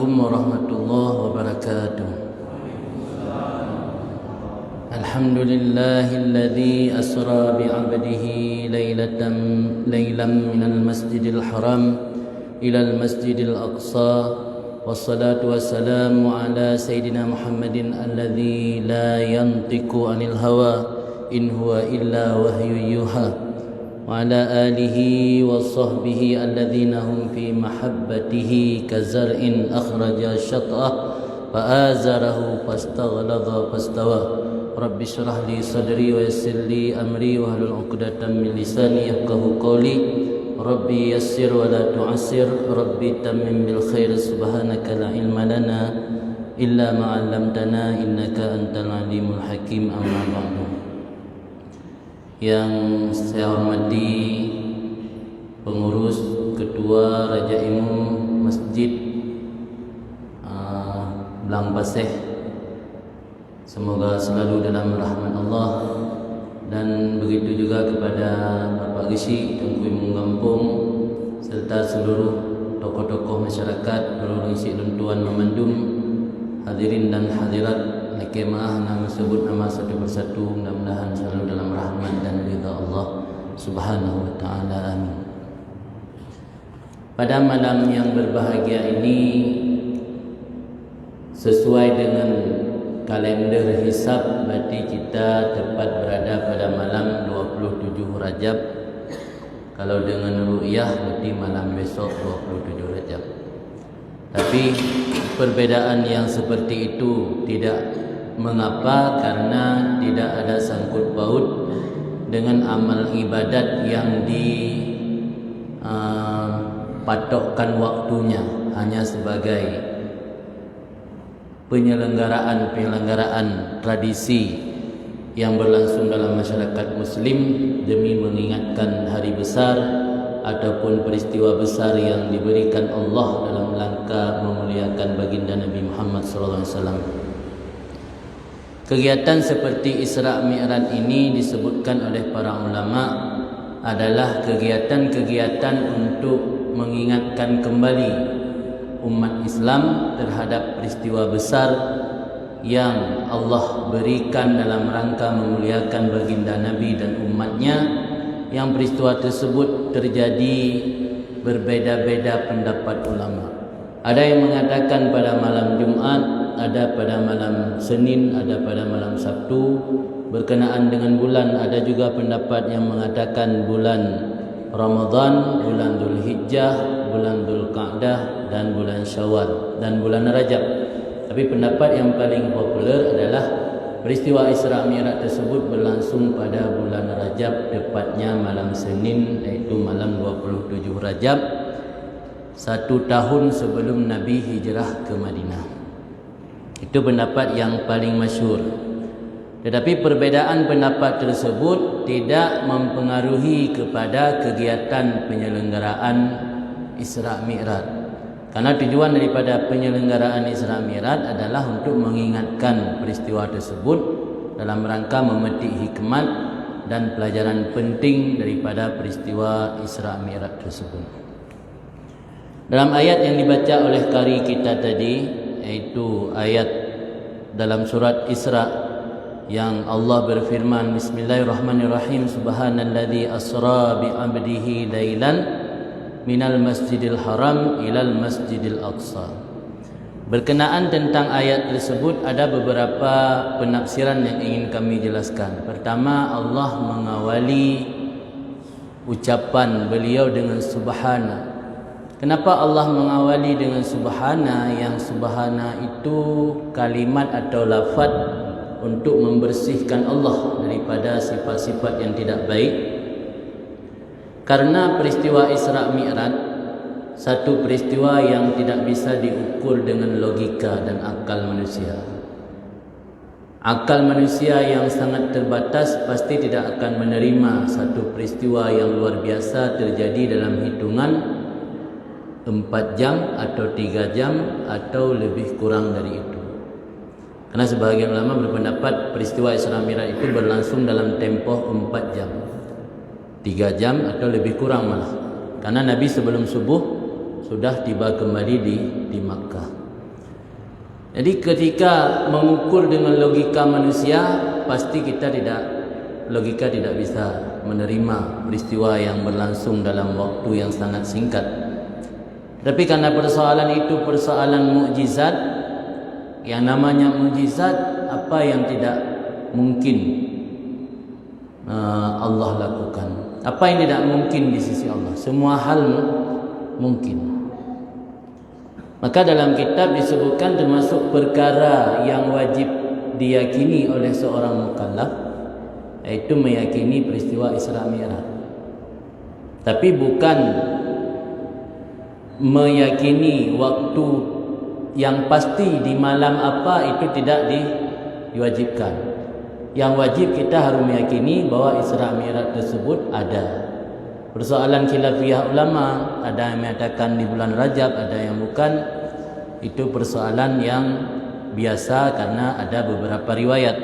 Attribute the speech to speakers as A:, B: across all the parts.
A: Assalamualaikum warahmatullahi wabarakatuh. Alhamdulillahilladzi asra bi'abdihi laylan minal masjidil haram ilal masjidil aqsa. Wassalatu wassalamu ala sayyidina Muhammadin alladzi la yantiqu anil hawa in huwa illa wahyu yuha. Wa ala alihi wa sahbihi alladhina hum fi mahabbatihi kazar'in akhraja syat'ah fa'azarahu fastaghladha fastawa. Rabbi shrah li sadri wa yassir li amri wa hlul 'uqdatam min lisani yafqahu qawli. Rabbi yassir wa la tu'assir, Rabbi tammim bil khair. Subhanaka la ilma lana illa ma 'allamtana innaka antal alimul hakim. Amma ba'du. Yang saya hormati pengurus ketua Raja Imam Masjid Belang Paseh, semoga selalu dalam rahmat Allah, dan begitu juga kepada Bapak Gesi Tengku Imam Kampung serta seluruh tokoh-tokoh masyarakat, seluruh isi luntuan memandum, hadirin dan hadirat kemaah, nama sebut nama satu persatu, mudah-mudahan selalu dalam rahmat dan ridha Allah Subhanahu wa taala. Amin. Pada malam yang berbahagia ini, sesuai dengan kalender hisab, berarti kita tepat berada pada malam 27 Rajab. Kalau dengan ru'yah berarti malam besok 27 Rajab. Tapi perbedaan yang seperti itu tidak mengapa, karena tidak ada sangkut paut dengan amal ibadat yang dipatokkan waktunya, hanya sebagai penyelenggaraan tradisi yang berlangsung dalam masyarakat Muslim demi mengingatkan hari besar ataupun peristiwa besar yang diberikan Allah dalam rangka memuliakan baginda Nabi Muhammad SAW. Kegiatan seperti Isra' Mi'raj ini disebutkan oleh para ulama adalah kegiatan-kegiatan untuk mengingatkan kembali umat Islam terhadap peristiwa besar yang Allah berikan dalam rangka memuliakan baginda Nabi dan umatnya, yang peristiwa tersebut terjadi berbeda-beda pendapat ulama. Ada yang mengatakan pada malam Jumat, ada pada malam Senin, ada pada malam Sabtu berkenaan dengan bulan. Ada juga pendapat yang mengatakan bulan Ramadan, bulan Dzulhijjah, bulan Dzulqa'dah, dan bulan Syawal, dan bulan Rajab. Tapi pendapat yang paling populer adalah peristiwa Isra' Mi'raj tersebut berlangsung pada bulan Rajab, tepatnya malam Senin, iaitu malam 27 Rajab, 1 tahun sebelum Nabi hijrah ke Madinah. Itu pendapat yang paling masyhur. Tetapi perbedaan pendapat tersebut tidak mempengaruhi kepada kegiatan penyelenggaraan Isra' Mi'raj. Karena tujuan daripada penyelenggaraan Isra' Mi'raj adalah untuk mengingatkan peristiwa tersebut dalam rangka memetik hikmat dan pelajaran penting daripada peristiwa Isra' Mi'raj tersebut. Dalam ayat yang dibaca oleh qari kita tadi, yaitu ayat dalam surat Isra' yang Allah berfirman, Bismillahirrahmanirrahim, Subhanalladzi asra bi'abdihi laylan minal masjidil haram ilal masjidil aqsa. Berkenaan tentang ayat tersebut ada beberapa penafsiran yang ingin kami jelaskan. Pertama, Allah mengawali ucapan beliau dengan subhana. Kenapa Allah mengawali dengan subhana? Yang subhana itu kalimat atau lafaz untuk membersihkan Allah daripada sifat-sifat yang tidak baik. Karena peristiwa Isra' Mi'raj satu peristiwa yang tidak bisa diukur dengan logika dan akal manusia. Akal manusia yang sangat terbatas pasti tidak akan menerima satu peristiwa yang luar biasa terjadi dalam hitungan 4 jam atau 3 jam atau lebih kurang dari itu. Karena sebahagian ulama berpendapat peristiwa Isra' Mi'raj itu berlangsung dalam tempoh 4 jam, 3 jam atau lebih kurang malah. Karena Nabi sebelum subuh sudah tiba kembali di Makkah. Jadi ketika mengukur dengan logika manusia, pasti logika tidak bisa menerima peristiwa yang berlangsung dalam waktu yang sangat singkat. Tapi karena persoalan itu persoalan mukjizat, yang namanya mukjizat, apa yang tidak mungkin Allah lakukan? Apa yang tidak mungkin di sisi Allah? Semua hal mungkin. Maka dalam kitab disebutkan termasuk perkara yang wajib diyakini oleh seorang mukallaf, yaitu meyakini peristiwa Isra Mi'raj. Tapi bukan meyakini waktu yang pasti di malam apa, itu tidak diwajibkan. Yang wajib kita harus meyakini bahwa Isra Mi'raj tersebut ada. Persoalan khilafiyah ulama, ada yang mengatakan di bulan Rajab, ada yang bukan. Itu persoalan yang biasa karena ada beberapa riwayat.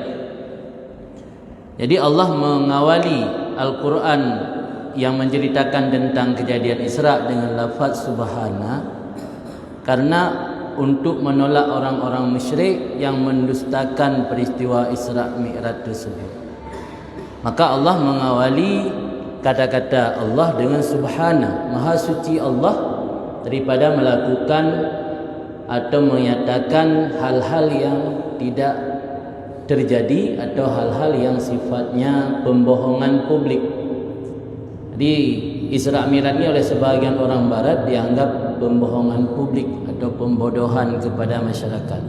A: Jadi Allah mengawali Al-Quran yang menceritakan tentang kejadian Isra dengan lafaz Subhana, karena untuk menolak orang-orang musyrik yang mendustakan peristiwa Isra Mi'raj tersebut. Maka Allah mengawali kata-kata Allah dengan Subhana, Maha Suci Allah daripada melakukan atau menyatakan hal-hal yang tidak terjadi atau hal-hal yang sifatnya pembohongan publik. Jadi Isra Mi'raj ini oleh sebagian orang barat dianggap pembohongan publik atau pembodohan kepada masyarakat.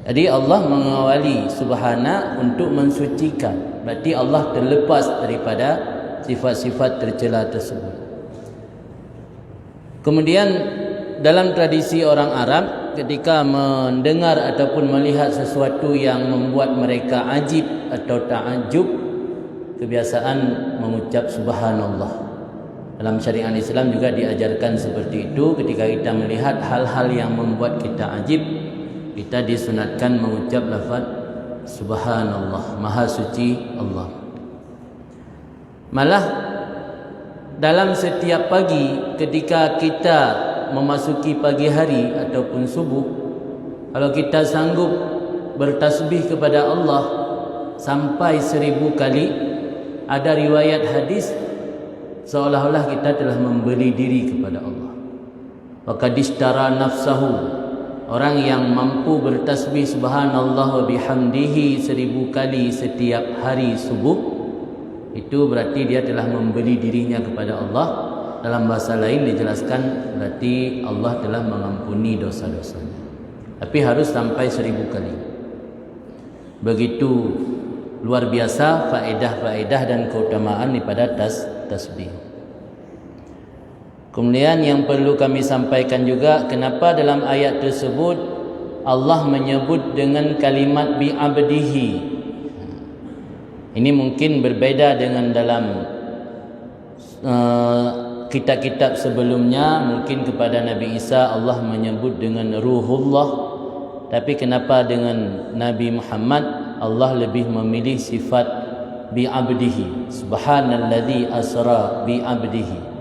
A: Jadi Allah mengawali Subhana untuk mensucikan. Berarti Allah terlepas daripada sifat-sifat tercela tersebut. Kemudian dalam tradisi orang Arab, ketika mendengar ataupun melihat sesuatu yang membuat mereka ajib atau ta'ajub, kebiasaan mengucap Subhanallah. Dalam syariat Islam juga diajarkan seperti itu. Ketika kita melihat hal-hal yang membuat kita ajib, kita disunatkan mengucap lafaz Subhanallah, Maha Suci Allah. Malah dalam setiap pagi ketika kita memasuki pagi hari ataupun subuh, kalau kita sanggup bertasbih kepada Allah sampai 1000 kali, ada riwayat hadis seolah-olah kita telah membeli diri kepada Allah. Waqadishtara nafsahu, orang yang mampu bertasbih subhanallah wa bihamdihi 1000 kali setiap hari subuh, itu berarti dia telah membeli dirinya kepada Allah. Dalam bahasa lain dijelaskan berarti Allah telah mengampuni dosa-dosanya. Tapi harus sampai 1000 kali. Begitu luar biasa faedah-faedah dan keutamaan daripada tasbih. Kemudian yang perlu kami sampaikan juga, kenapa dalam ayat tersebut Allah menyebut dengan kalimat bi'abdihi. Ini mungkin berbeda dengan dalam kitab-kitab sebelumnya. Mungkin kepada Nabi Isa Allah menyebut dengan Ruhullah, tapi kenapa dengan Nabi Muhammad Allah lebih memilih sifat bi'abdihi? Subhanalladzi asra bi'abdihi,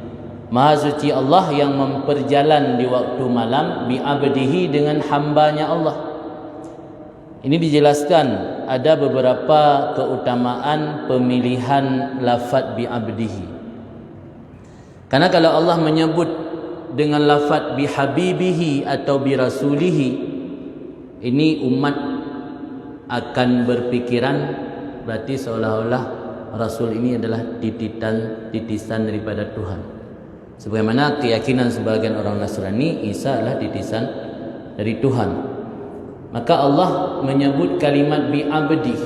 A: Maha suci Allah yang memperjalan di waktu malam, bi'abdihi dengan hambanya Allah. Ini dijelaskan ada beberapa keutamaan pemilihan lafaz bi'abdihi. Karena kalau Allah menyebut dengan lafaz bihabibihi atau birasulihi, ini umat akan berpikiran berarti seolah-olah Rasul ini adalah titisan daripada Tuhan. Sebagaimana keyakinan sebagian orang Nasrani, Isa adalah titisan dari Tuhan. Maka Allah menyebut kalimat bi'abdi,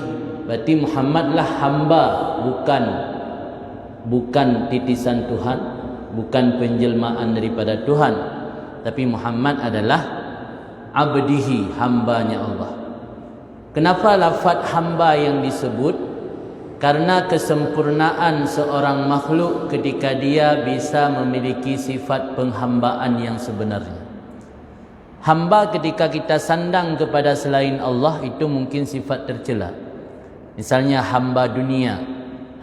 A: berarti Muhammadlah hamba, bukan titisan Tuhan, bukan penjelmaan daripada Tuhan, tapi Muhammad adalah abdihi, hambanya Allah. Kenapa lafaz hamba yang disebut? Karena kesempurnaan seorang makhluk ketika dia bisa memiliki sifat penghambaan yang sebenarnya. Hamba ketika kita sandang kepada selain Allah itu mungkin sifat tercela. Misalnya hamba dunia,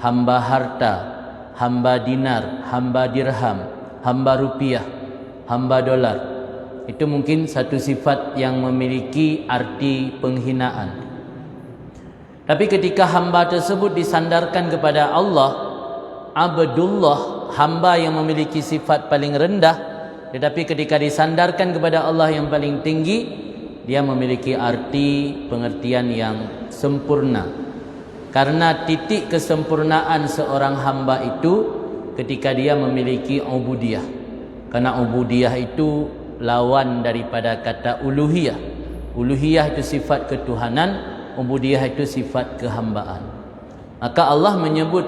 A: hamba harta, hamba dinar, hamba dirham, hamba rupiah, hamba dolar. Itu mungkin satu sifat yang memiliki arti penghinaan. Tapi ketika hamba tersebut disandarkan kepada Allah, Abdullah, hamba yang memiliki sifat paling rendah, tetapi ketika disandarkan kepada Allah yang paling tinggi, dia memiliki arti pengertian yang sempurna. Karena titik kesempurnaan seorang hamba itu ketika dia memiliki ubudiyah. Karena ubudiyah itu lawan daripada kata uluhiyah. Uluhiyah itu sifat ketuhanan, ubudiyah itu sifat kehambaan. Maka Allah menyebut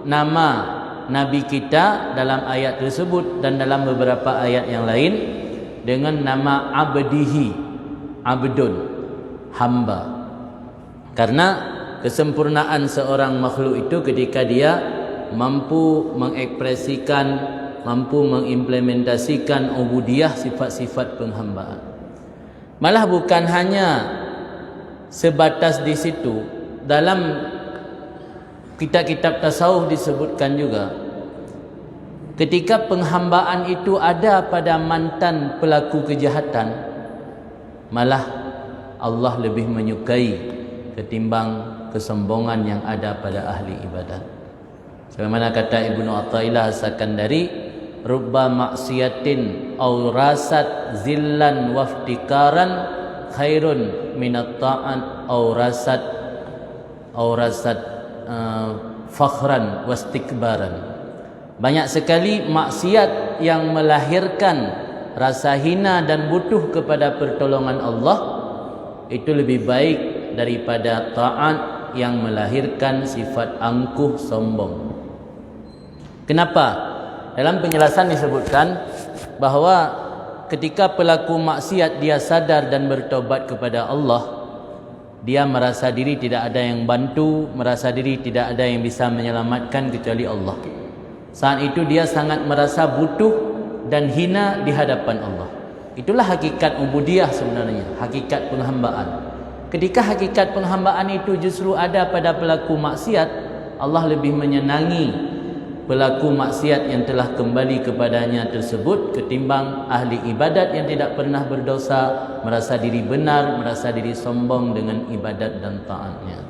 A: nama Nabi kita dalam ayat tersebut dan dalam beberapa ayat yang lain dengan nama abdihi, abdun, hamba. Karena kesempurnaan seorang makhluk itu ketika dia mampu mengekspresikan, mampu mengimplementasikan ubudiyah, sifat-sifat penghambaan. Malah bukan hanya sebatas di situ, dalam kitab-kitab tasawuf disebutkan juga ketika penghambaan itu ada pada mantan pelaku kejahatan, malah Allah lebih menyukai ketimbang kesombongan yang ada pada ahli ibadat. Sebagaimana kata Ibnu Athaillah As-Sakandari, rubba maksiatin aw rasat zillan waftikaran khairun minat ta'at aw rasat fakhran wastikbaran. Banyak sekali maksiat yang melahirkan rasa hina dan butuh kepada pertolongan Allah itu lebih baik daripada ta'at yang melahirkan sifat angkuh sombong. Kenapa? Dalam penjelasan disebutkan bahawa ketika pelaku maksiat dia sadar dan bertobat kepada Allah, dia merasa diri tidak ada yang bantu, merasa diri tidak ada yang bisa menyelamatkan kecuali Allah. Saat itu dia sangat merasa butuh dan hina di hadapan Allah. Itulah hakikat ubudiyah sebenarnya, hakikat penghambaan. Ketika hakikat penghambaan itu justru ada pada pelaku maksiat, Allah lebih menyenangi pelaku maksiat yang telah kembali kepadanya tersebut ketimbang ahli ibadat yang tidak pernah berdosa, merasa diri benar, merasa diri sombong dengan ibadat dan taatnya.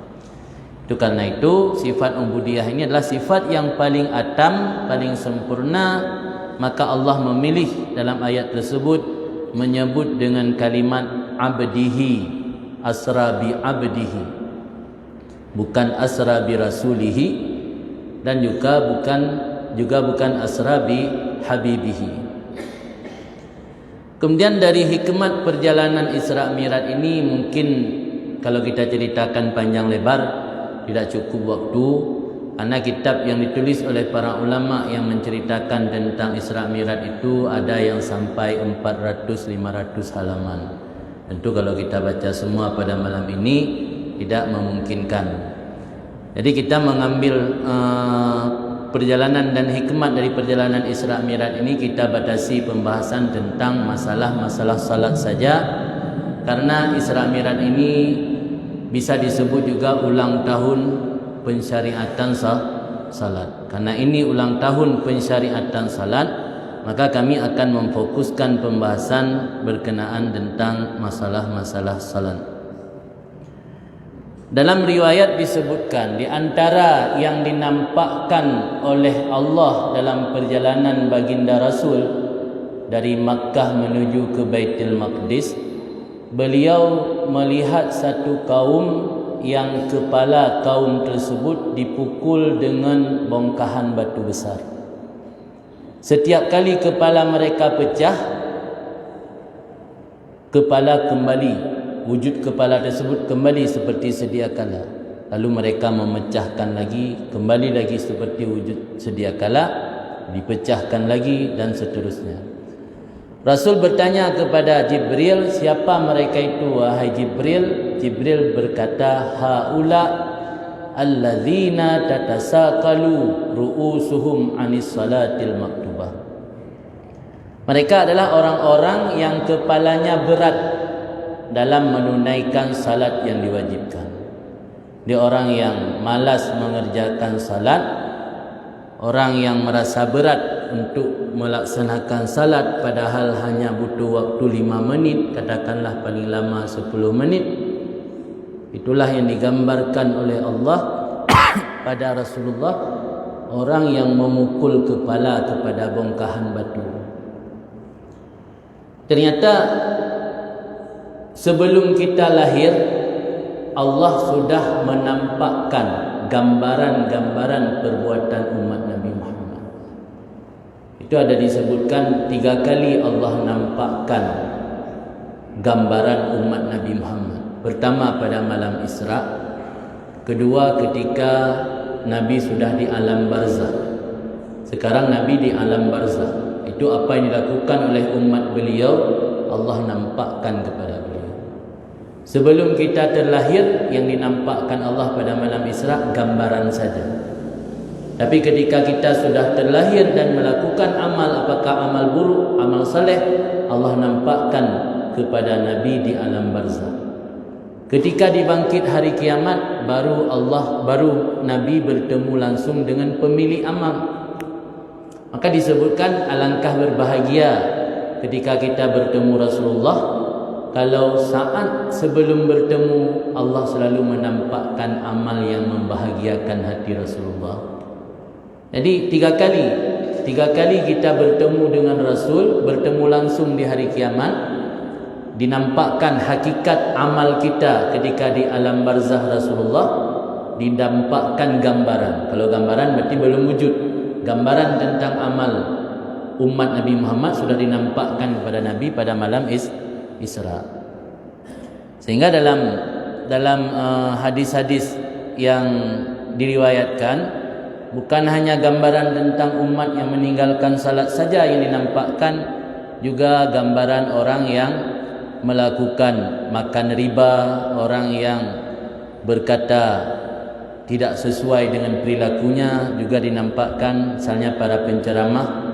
A: Itu karena itu sifat ubudiyah ini adalah sifat yang paling atam, paling sempurna. Maka Allah memilih dalam ayat tersebut menyebut dengan kalimat abdihi, asra bi abdihi, bukan asra bi rasulihi, dan juga bukan asra bi habibihi. Kemudian dari hikmat perjalanan Isra Mi'raj ini mungkin kalau kita ceritakan panjang lebar tidak cukup waktu, karena kitab yang ditulis oleh para ulama yang menceritakan tentang Isra Mi'raj itu ada yang sampai 400-500 halaman. Tentu kalau kita baca semua pada malam ini tidak memungkinkan. Jadi kita mengambil perjalanan dan hikmat dari perjalanan Isra Mi'raj ini, kita batasi pembahasan tentang masalah-masalah salat saja, karena Isra Mi'raj ini bisa disebut juga ulang tahun pensyariatan salat. Karena ini ulang tahun pensyariatan salat, maka kami akan memfokuskan pembahasan berkenaan tentang masalah-masalah salat. Dalam riwayat disebutkan di antara yang dinampakkan oleh Allah dalam perjalanan baginda Rasul dari Makkah menuju ke Baitul Maqdis, beliau melihat satu kaum yang kepala kaum tersebut dipukul dengan bongkahan batu besar. Setiap kali kepala mereka pecah, kepala kembali, wujud kepala tersebut kembali seperti sedia kala. Lalu mereka memecahkan lagi, kembali lagi seperti wujud sedia kala, dipecahkan lagi dan seterusnya. Rasul bertanya kepada Jibril, siapa mereka itu wahai Jibril? Jibril berkata, haula alladzina tatasaqalu ru'usuhum anis salatil maktubah. Mereka adalah orang-orang yang kepalanya berat dalam menunaikan salat yang diwajibkan. Dia orang yang malas mengerjakan salat, orang yang merasa berat untuk melaksanakan salat padahal hanya butuh waktu 5 menit, katakanlah paling lama 10 menit. Itulah yang digambarkan oleh Allah pada Rasulullah, orang yang memukul kepala kepada bongkahan batu. Ternyata sebelum kita lahir, Allah sudah menampakkan gambaran-gambaran perbuatan umat Nabi Muhammad. Itu ada disebutkan 3 kali Allah nampakkan gambaran umat Nabi Muhammad. Pertama pada malam Isra, kedua ketika Nabi sudah di alam barzah. Sekarang Nabi di alam barzah. Itu apa yang dilakukan oleh umat beliau, Allah nampakkan kepada beliau. Sebelum kita terlahir, yang dinampakkan Allah pada malam Isra gambaran saja. Tapi ketika kita sudah terlahir dan melakukan amal, apakah amal buruk, amal saleh, Allah nampakkan kepada Nabi di alam barzah. Ketika dibangkit hari kiamat, baru Nabi bertemu langsung dengan pemilik amal. Maka disebutkan alangkah berbahagia ketika kita bertemu Rasulullah, kalau saat sebelum bertemu Allah selalu menampakkan amal yang membahagiakan hati Rasulullah. Jadi 3 kali kita bertemu dengan Rasul, bertemu langsung di hari kiamat, dinampakkan hakikat amal kita ketika di alam barzah Rasulullah, didampakkan gambaran. Kalau gambaran berarti belum wujud. Gambaran tentang amal umat Nabi Muhammad sudah dinampakkan kepada Nabi pada malam Isra. Sehingga dalam hadis-hadis yang diriwayatkan, bukan hanya gambaran tentang umat yang meninggalkan salat saja yang dinampakkan, juga gambaran orang yang melakukan makan riba, orang yang berkata tidak sesuai dengan perilakunya juga dinampakkan. Misalnya para penceramah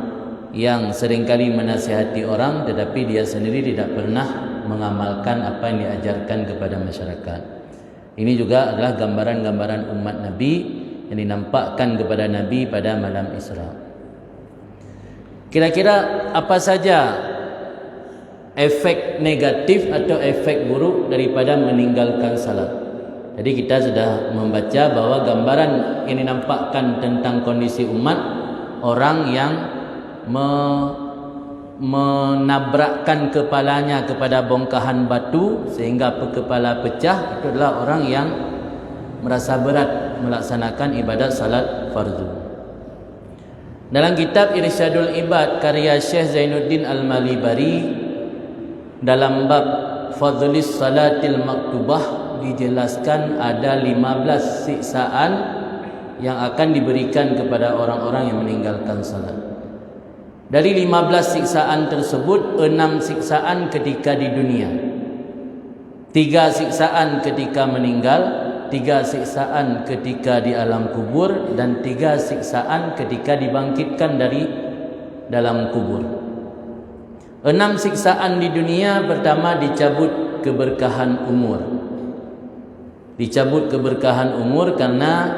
A: yang seringkali menasihati orang tetapi dia sendiri tidak pernah mengamalkan apa yang diajarkan kepada masyarakat. Ini juga adalah gambaran-gambaran umat Nabi yang dinampakkan kepada Nabi pada malam Isra. Kira-kira apa saja efek negatif atau efek buruk daripada meninggalkan salat? Jadi kita sudah membaca bahwa gambaran yang dinampakkan tentang kondisi umat, orang yang menabrakkan kepalanya kepada bongkahan batu sehingga kepala pecah, itu adalah orang yang merasa berat melaksanakan ibadat salat fardu. Dalam kitab Irsyadul Ibad karya Syekh Zainuddin Al-Malibari, dalam bab Fadlis Salatil Maktubah, dijelaskan ada 15 siksaan yang akan diberikan kepada orang-orang yang meninggalkan salat. Dari 15 siksaan tersebut, 6 siksaan ketika di dunia, 3 siksaan ketika meninggal, 3 siksaan ketika di alam kubur, dan 3 siksaan ketika dibangkitkan dari dalam kubur. 6 siksaan di dunia. Pertama, dicabut keberkahan umur. Dicabut keberkahan umur karena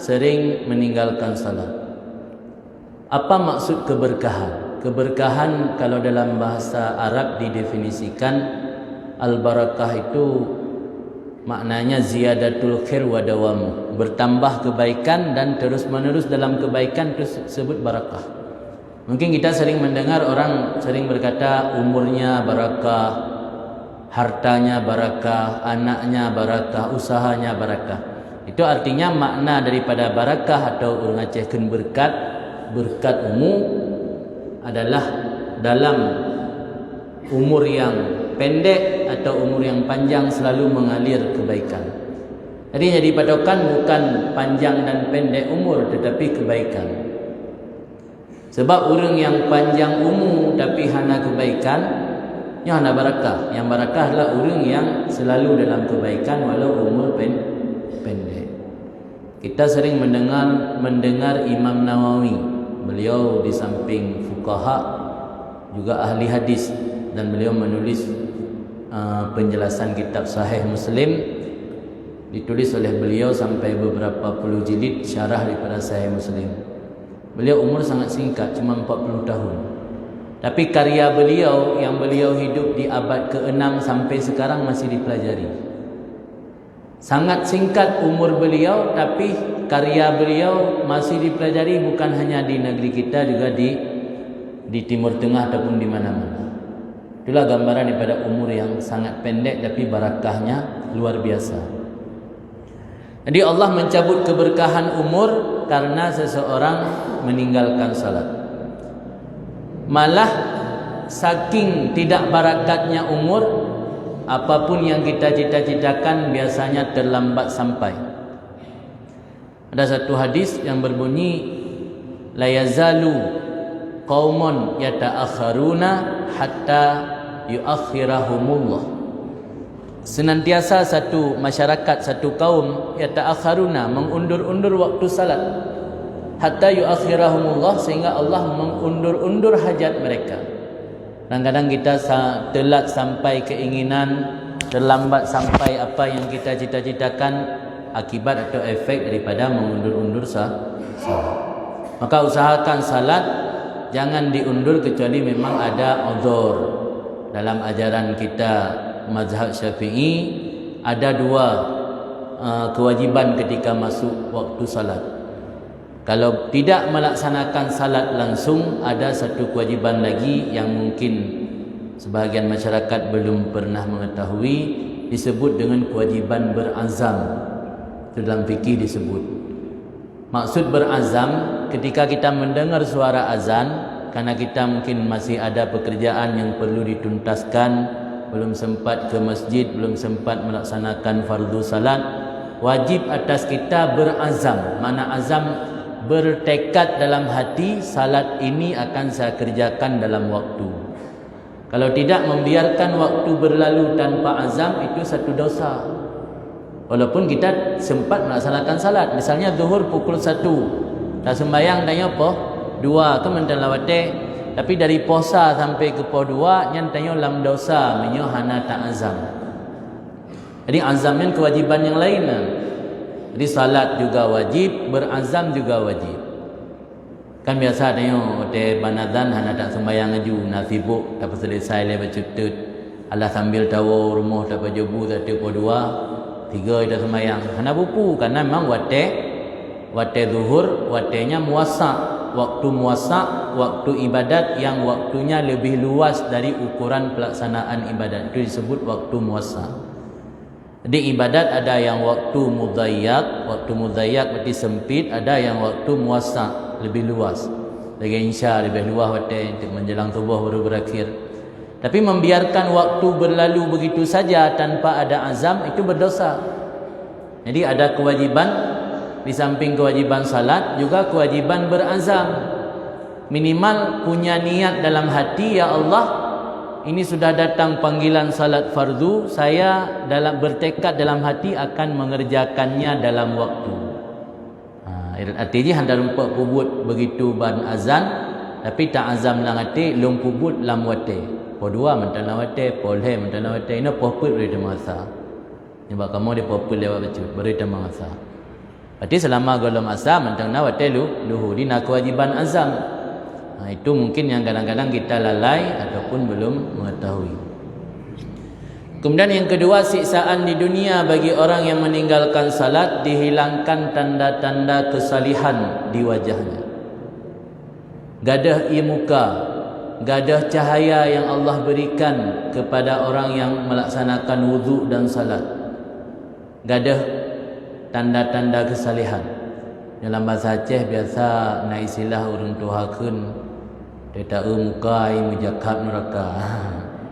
A: sering meninggalkan salat. Apa maksud keberkahan? Keberkahan kalau dalam bahasa Arab didefinisikan, al-barakah itu maknanya ziyadatul khair wa dawam, bertambah kebaikan dan terus menerus dalam kebaikan, itu disebut barakah. Mungkin kita sering mendengar orang sering berkata umurnya barakah, hartanya barakah, anaknya barakah, usahanya barakah. Itu artinya makna daripada barakah atau ngacehkeun berkat umum adalah dalam umur yang pendek atau umur yang panjang selalu mengalir kebaikan. Jadi patokan bukan panjang dan pendek umur tetapi kebaikan. Sebab orang yang panjang umur tapi hana kebaikan, yang hana barakah. Yang barakah adalah orang yang selalu dalam kebaikan walau umur pendek. Kita sering mendengar Imam Nawawi. Beliau di samping fuqaha juga ahli hadis, dan beliau menulis penjelasan kitab Sahih Muslim, ditulis oleh beliau sampai beberapa puluh jilid syarah daripada Sahih Muslim. Beliau umur sangat singkat, cuma 40 tahun. Tapi karya beliau yang beliau hidup di abad ke-6 sampai sekarang masih dipelajari. Sangat singkat umur beliau, tapi karya beliau masih dipelajari bukan hanya di negeri kita, juga di Timur Tengah ataupun di mana-mana. Itulah gambaran daripada umur yang sangat pendek tapi barakahnya luar biasa. Jadi Allah mencabut keberkahan umur karena seseorang meninggalkan salat. Malah saking tidak barakatnya umur, apapun yang kita cita-citakan biasanya terlambat sampai. Ada satu hadis yang berbunyi, la yazalu qaumun yata'akharuna hatta yuakhirahumullah. Senantiasa satu masyarakat, satu kaum yata'akharuna, mengundur-undur waktu salat, hatta yuakhirahumullah, sehingga Allah mengundur-undur hajat mereka. Kadang-kadang kita telat sampai keinginan, terlambat sampai apa yang kita cita-citakan, akibat atau efek daripada mengundur-undur salat. Maka usahakan salat jangan diundur kecuali memang ada uzur. Dalam ajaran kita mazhab Syafi'i ada dua kewajiban ketika masuk waktu salat. Kalau tidak melaksanakan salat langsung, ada satu kewajiban lagi yang mungkin sebahagian masyarakat belum pernah mengetahui, disebut dengan kewajiban berazam. Itu dalam fikih disebut. Maksud berazam, ketika kita mendengar suara azan, karena kita mungkin masih ada pekerjaan yang perlu dituntaskan, belum sempat ke masjid, belum sempat melaksanakan fardu salat, wajib atas kita berazam. Mana azam? Bertekad dalam hati, salat ini akan saya kerjakan dalam waktu. Kalau tidak, membiarkan waktu berlalu tanpa azam, itu satu dosa. Walaupun kita sempat melaksanakan salat. Misalnya zuhur pukul 1, dah sembahyang tanya apa? 2 ke mentan lawate. Tapi dari puasa sampai ke pukul 2 nyan tanya lam dosa, menyo hana tak azam. Jadi azam yang kewajiban yang lain. Jadi salat juga wajib, berazam juga wajib. Kan biasa tengok hotel banazan hana tak sembahyang aju, nak sibuk tak selesai le bacutut. Alah sambil tahu rumah tak pajobu tak pukul 2, 3 dah sembahyang. Hana bupu karena memang wate zuhur, watenya muasa. Waktu muasa, waktu ibadat yang waktunya lebih luas dari ukuran pelaksanaan ibadat. Itu disebut waktu muasa. Jadi ibadat ada yang waktu mudayyak berarti sempit, ada yang waktu muasa lebih luas. Lagi insya lebih luas waktu menjelang subuh baru berakhir. Tapi membiarkan waktu berlalu begitu saja tanpa ada azam, itu berdosa. Jadi ada kewajiban, di samping kewajiban salat juga kewajiban berazam. Minimal punya niat dalam hati, ya Allah, ini sudah datang panggilan salat fardu, saya bertekad dalam hati akan mengerjakannya dalam waktu. Artinya hendak rumpak pubut begitu ban azan, tapi tak azam lang hati, lung pubut lam wate. Podua mentan wate, polhe mentan wate, ini poput beri masa. Sebab kamu dia poput lewat baca, beri masa. Berarti selama golong azam mentan wate luhu dina kewajiban azam. Itu mungkin yang kadang-kadang kita lalai ataupun belum mengetahui. Kemudian yang kedua, siksaan di dunia bagi orang yang meninggalkan salat, dihilangkan tanda-tanda kesalihan di wajahnya. Gadah ia muka, gadah cahaya yang Allah berikan kepada orang yang melaksanakan wuduk dan salat. Gadah tanda-tanda kesalihan. Dalam bahasa Aceh biasa nak istilah urang tuhakeun dia tahu muka ai mujakab neraka.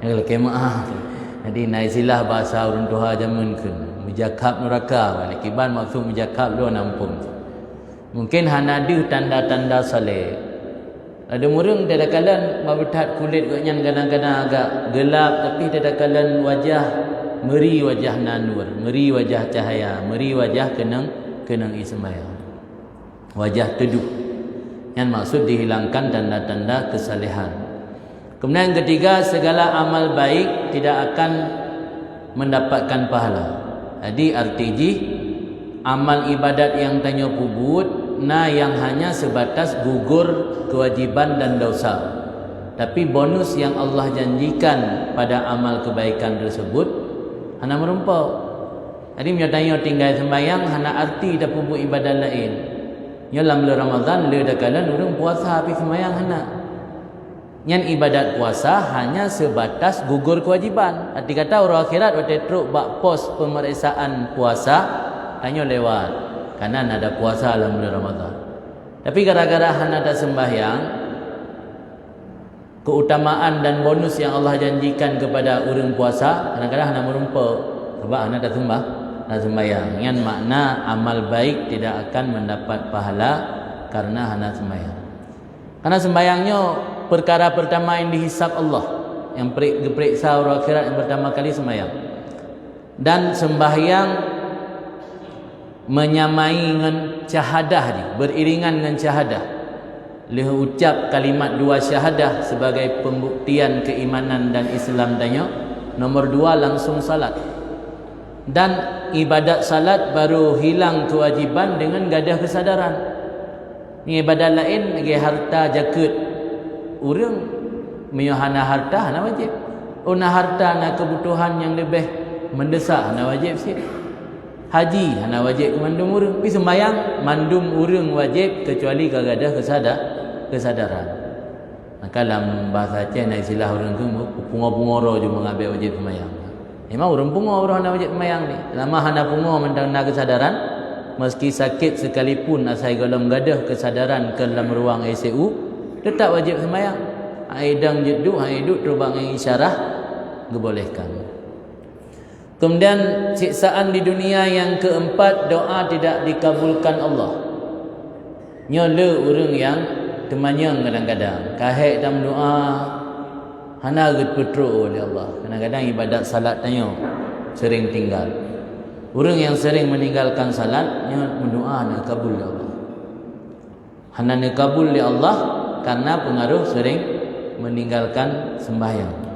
A: Yang kemah. Jadi nak istilah bahasa urang tuha zamankeun mujakab neraka. Kiban maksud mujakab lu nampung. Mungkin hanadu tanda-tanda saleh. Ada murung dadakalan mabetat kulit gaknya kadang-kadang agak gelap, tapi dadakalan wajah meri, wajah nanur, meri wajah cahaya, meri wajah kenang ismayang. Wajah teduh. Yang maksud dihilangkan tanda-tanda kesalehan. Kemudian yang ketiga, segala amal baik tidak akan mendapatkan pahala. Jadi artinya amal ibadat yang tanya pubut na yang hanya sebatas gugur kewajiban dan dosa. Tapi bonus yang Allah janjikan pada amal kebaikan tersebut hana merumpau. Jadi dia tanya tinggal sembahyang hana arti dah buat ibadah lain. Nya dalam bulan Ramadan le dah kalan urang puasa tapi sembahyang hana. Yang ibadat puasa hanya sebatas gugur kewajiban. Arti kata orang akhirat waktu teruk bak pos pemeriksaan puasa hanya lewat. Karena ada puasa dalam bulan Ramadan. Tapi gara-gara hana ada sembahyang, keutamaan dan bonus yang Allah janjikan kepada orang puasa kadang-kadang hana merumpau sebab hana ada sembahyang. Yang makna amal baik tidak akan mendapat pahala karena hana sembahyang. Karena sembahyangnya perkara pertama yang dihisap Allah, yang diperiksa orang akhirat yang pertama kali sembahyang. Dan sembahyang menyamai dengan syahadah ni, beriringan dengan syahadah. Leh ucap kalimat dua syahadah sebagai pembuktian keimanan dan Islam tanya. Nombor dua langsung salat. Dan ibadat salat baru hilang kewajiban dengan gadah kesadaran. Ni ibadat lain lagi harta jakut. Urang menyahana harta hana wajib. Una harta na kebutuhan yang lebih mendesak hana wajib sikit. Haji hana wajib ke mandum urang. Tapi sembahyang mandum urang wajib kecuali gadah kesadaran. Maka dalam bahasa Aceh nak istilah orang tu pungo-pungoro je mengambil wajib sembahyang. Memang orang pungo orang hana wajib sembahyang ni. Lama hana pungo mendana kesadaran, meski sakit sekalipun asal dalam gadah kesadaran ke dalam ruang ICU tetap wajib sembahyang. Aidang jeduk, haiduk terbang yang isyarah dibolehkan. Kemudian siksaan di dunia yang keempat, doa tidak dikabulkan Allah. Nyola orang yang temanyang kadang-kadang kahek dalam doa hana get petrol oleh Allah. Kadang-kadang ibadat salat tanya sering tinggal. Orang yang sering meninggalkan salat nya mendoa nak kabul oleh Allah. Hana nak kabul oleh Allah karena pengaruh sering meninggalkan sembahyang.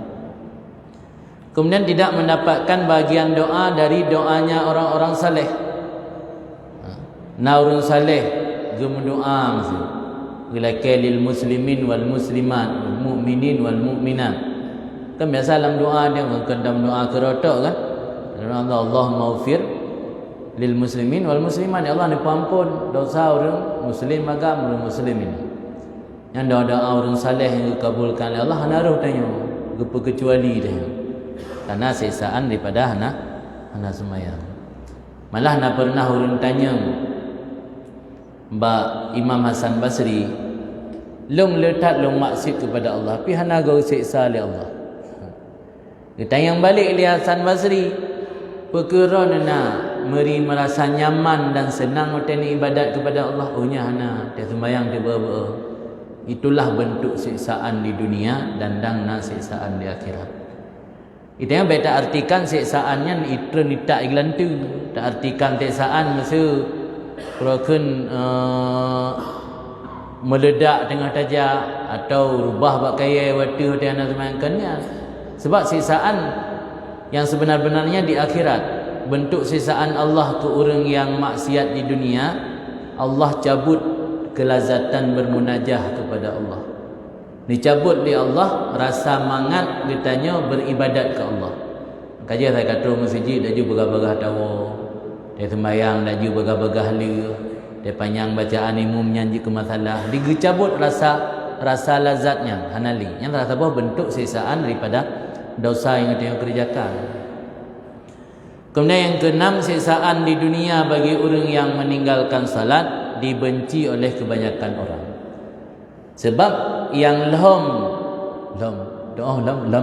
A: Kemudian tidak mendapatkan bagian doa dari doanya orang-orang saleh. Nah orang saleh gem doa mesti. Lil muslimin wal muslimat wal mu'minin wal mu'minat. Kan biasa dalam doa dia dalam doa kerotok kan. Allahumma ufir lil muslimin wal muslimat. Ya Allah ni ampun dosa orang muslim agama orang muslimin. Yang doa-doa orang saleh yang dikabulkan oleh Allah hana roh tanya. Gepa kecuali dia. Karena siksaan daripada hana sembahyang. Malah nak pernah orang tanya Mbak Imam Hasan Basri, long letak long maksud kepada Allah, tapi hana gau siksa oleh Allah. Dia tanya balik oleh Hasan Basri, perkara nak meri merasa nyaman dan senang waktu ibadat kepada Allah, ohnya hana dia sembahyang dia ber. Itulah bentuk siksaan di dunia dan nak siksaan di akhirat. Itu yang beta artikan siksaannya itu tak iklan tu. Tak artikan siksaan masa kurakan meledak tengah tajak atau rubah pakaian waktu dia nak semayangkannya. Sebab siksaan yang sebenar-benarnya di akhirat, bentuk siksaan Allah ke orang yang maksiat di dunia, Allah cabut kelazatan bermunajah kepada Allah. Dicabut oleh Allah rasa mangat ditanya beribadat ke Allah. Kajian saya kata masjid dah juga begah-begah tahu. Dia sembahyang dah juga begah-begah le. Dia panjang bacaan imam nyanyi ke masalah. Dicabut rasa lazatnya hanali. Yang rasa apa bentuk siksaan daripada dosa yang dia kerjakan. Kemudian yang keenam, siksaan di dunia bagi orang yang meninggalkan salat dibenci oleh kebanyakan orang. Sebab yang lam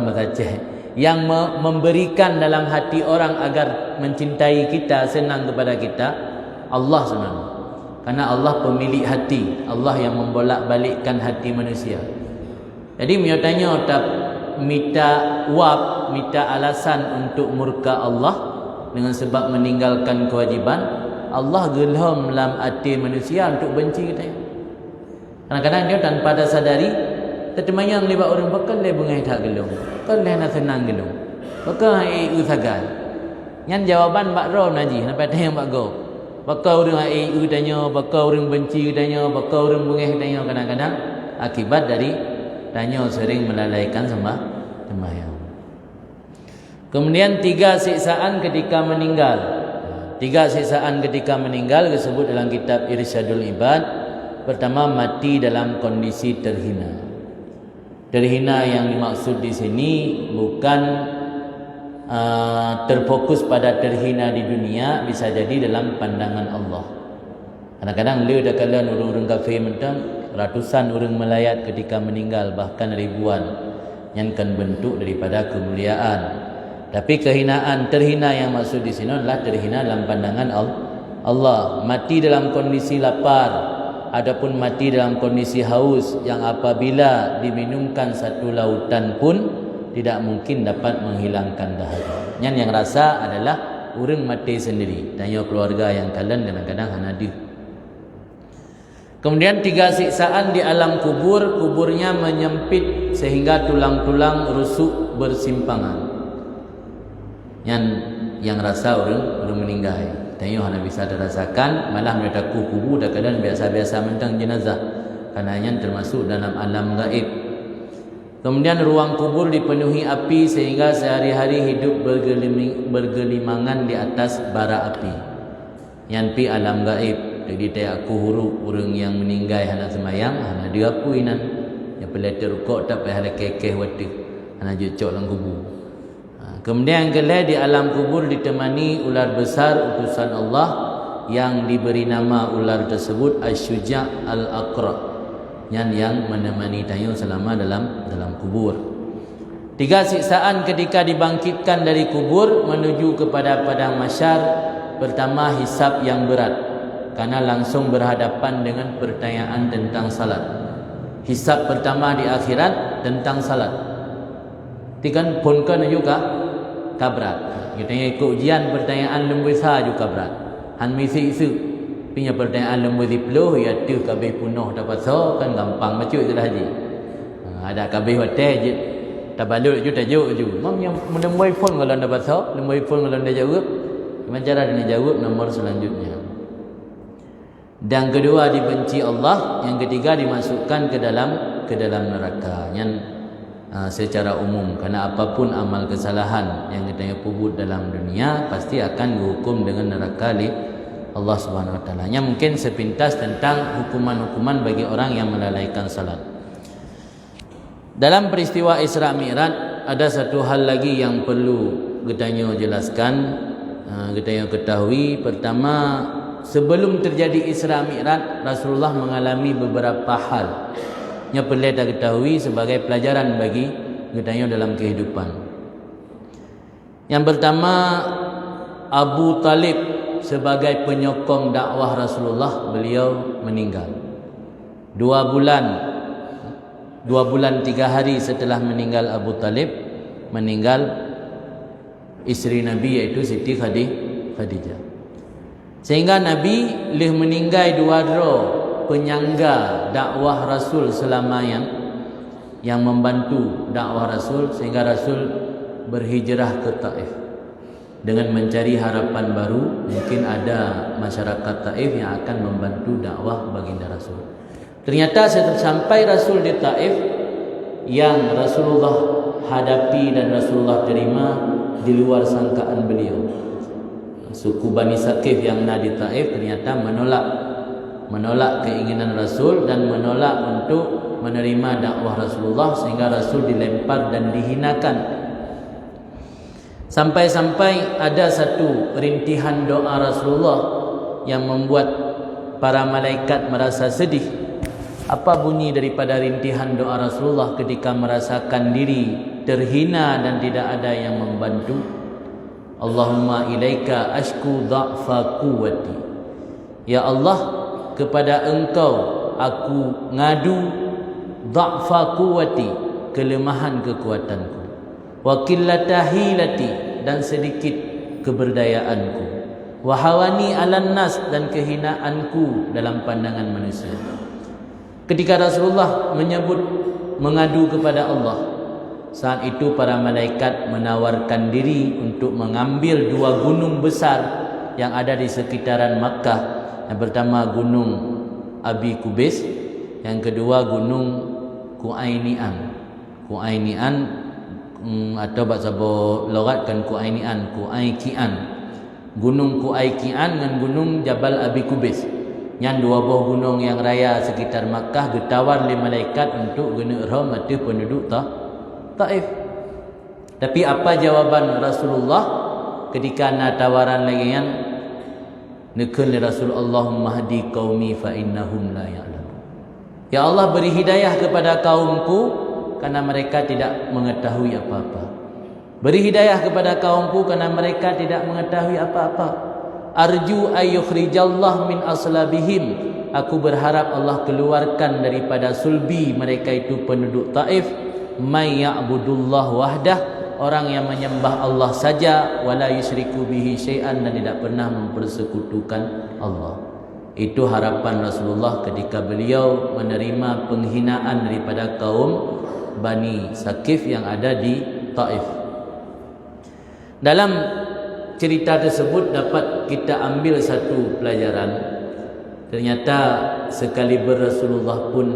A: bahasa yang memberikan dalam hati orang agar mencintai kita, senang kepada kita, Allah sebenarnya. Karena Allah pemilik hati, Allah yang membolak-balikkan hati manusia. Jadi dia tanya tak minta wab, minta alasan untuk murka Allah dengan sebab meninggalkan kewajiban, Allah gelham dalam hati manusia untuk benci kita. Kadang-kadang dia tanpa ada sadari tertemanya lewat orang bakal dia bengai tak gelung. Bakal dia nak senang gelung. Bakal usagai. Yang jawaban Mbak Rom Naji, nampak tanya Mbak Go. bakal orang air tanya, bakal orang benci tanya, bakal orang bengih tanya, kadang-kadang akibat dari tanya sering melalaikan sembahyang. Kemudian 3 siksaan ketika meninggal. 3 siksaan ketika meninggal disebut dalam kitab Irsyadul Ibad. Pertama, mati dalam kondisi terhina. Terhina yang dimaksud di sini bukan terfokus pada terhina di dunia, bisa jadi dalam pandangan Allah. Kadang-kadang le dah kala orang kafir mentang ratusan orang melayat ketika meninggal, bahkan ribuan, yang kan bentuk daripada kemuliaan. Tapi kehinaan, terhina yang maksud di sini adalah terhina dalam pandangan Allah. Mati dalam kondisi lapar, adapun mati dalam kondisi haus yang apabila diminumkan satu lautan pun tidak mungkin dapat menghilangkan dahaga. Yang rasa adalah orang mati sendiri. Tanya keluarga yang kalian kadang-kadang hanadir. Kemudian 3 siksaan di alam kubur. Kuburnya menyempit sehingga tulang-tulang rusuk bersimpangan. Yang rasa orang meninggal. Tanya hana bisa dirasakan, malah mereka kubur dah kadang biasa-biasa mentang jenazah. Karena yang termasuk dalam alam gaib. Kemudian ruang kubur dipenuhi api sehingga sehari-hari hidup bergelimangan di atas bara api. Yang pi alam gaib. Jadi tak aku huruf orang yang meninggal hana semayang, hana dia aku inan. Yang peleter rukuk tak payah ada kekeh watik. Hana jecok dalam kubur. Kemudian kelak di alam kubur ditemani ular besar utusan Allah yang diberi nama ular tersebut Asy-Syuja' Al-Aqra, yang menemani tayu selama dalam kubur. 3 siksaan ketika dibangkitkan dari kubur menuju kepada padang mahsyar. Pertama, hisab yang berat karena langsung berhadapan dengan pertanyaan tentang salat. Hisab pertama di akhirat tentang salat. Tikan pun kan juga kabrat. Kita ikut ujian pertanyaan lembu besar juga berat. Han misi isu punya pertanyaan lembu diploh ya tu kabeh punuh dapat so kan gampang macam itulah haji. Ada kabeh hotel je tabaluk ju tajuk ju. Mam yang lembu phone kalau dapat so, lembu phone kalau dia jawab, macam cara dia jawab nomor selanjutnya. Dan kedua dibenci Allah, yang ketiga dimasukkan ke dalam neraka. Yang secara umum, karena apapun amal kesalahan yang kita pubut dalam dunia pasti akan dihukum dengan neraka oleh Allah Subhanahu Wa Taala. Yang mungkin sepintas tentang hukuman-hukuman bagi orang yang melalaikan salat. Dalam peristiwa Isra Mi'raj ada satu hal lagi yang perlu kita jelaskan, kita ketahui. Pertama, sebelum terjadi Isra Mi'raj, Rasulullah mengalami beberapa hal yang perlu kita ketahui sebagai pelajaran bagi kita dalam kehidupan. Yang pertama, Abu Talib sebagai penyokong dakwah Rasulullah, beliau meninggal 2 bulan 3 hari setelah meninggal Abu Talib, meninggal isteri Nabi iaitu Siti Khadijah. Sehingga Nabi leh meninggal 2 penyangga dakwah Rasul selama yang membantu dakwah Rasul, sehingga Rasul berhijrah ke Taif dengan mencari harapan baru. Mungkin ada masyarakat Taif yang akan membantu dakwah baginda Rasul. Ternyata sampai Rasul di Taif, yang Rasulullah hadapi dan Rasulullah terima di luar sangkaan beliau. Suku Bani Saqif yang ada di Taif ternyata menolak keinginan Rasul dan menolak untuk menerima dakwah Rasulullah, sehingga Rasul dilempar dan dihinakan. Sampai-sampai ada satu rintihan doa Rasulullah yang membuat para malaikat merasa sedih. Apa bunyi daripada rintihan doa Rasulullah ketika merasakan diri terhina dan tidak ada yang membantu? Allahumma ilaika ashku dha'fa quwwati. Ya Allah, kepada Engkau aku ngadu dha'fa quwwati, kelemahan kekuatanku, wa qillata hilati, dan sedikit keberdayaanku, wa hawani 'alan nas, dan kehinaanku dalam pandangan manusia. Ketika Rasulullah mengadu kepada Allah, saat itu para malaikat menawarkan diri untuk mengambil 2 gunung besar yang ada di sekitaran Makkah. Yang pertama Gunung Abi Kubais, yang kedua Gunung Kuainian. Kuainian atau bahasa logat kan Kuainian, Kuaikian. Gunung Kuaikian dengan Gunung Jabal Abi Kubais. Yang dua buah gunung yang raya sekitar Makkah ditawar oleh malaikat untuk guna ihram mata penduduk Taif. Tapi apa jawaban Rasulullah ketika nak tawaran lagi yang nekun li Rasul, Allahumma hadi qaumi fa innahum la ya'lamun. Ya Allah, beri hidayah kepada kaumku karena mereka tidak mengetahui apa-apa. Beri hidayah kepada kaumku karena mereka tidak mengetahui apa-apa. Arju ayyukhrijallah min aslabihim. Aku berharap Allah keluarkan daripada sulbi mereka itu penduduk Taif may ya'budullah wahdah, orang yang menyembah Allah saja, wala yusyriku bihi syai'an, dan tidak pernah mempersekutukan Allah. Itu harapan Rasulullah ketika beliau menerima penghinaan daripada kaum Bani Sakif yang ada di Taif. Dalam cerita tersebut dapat kita ambil satu pelajaran. Ternyata sekaliber Rasulullah pun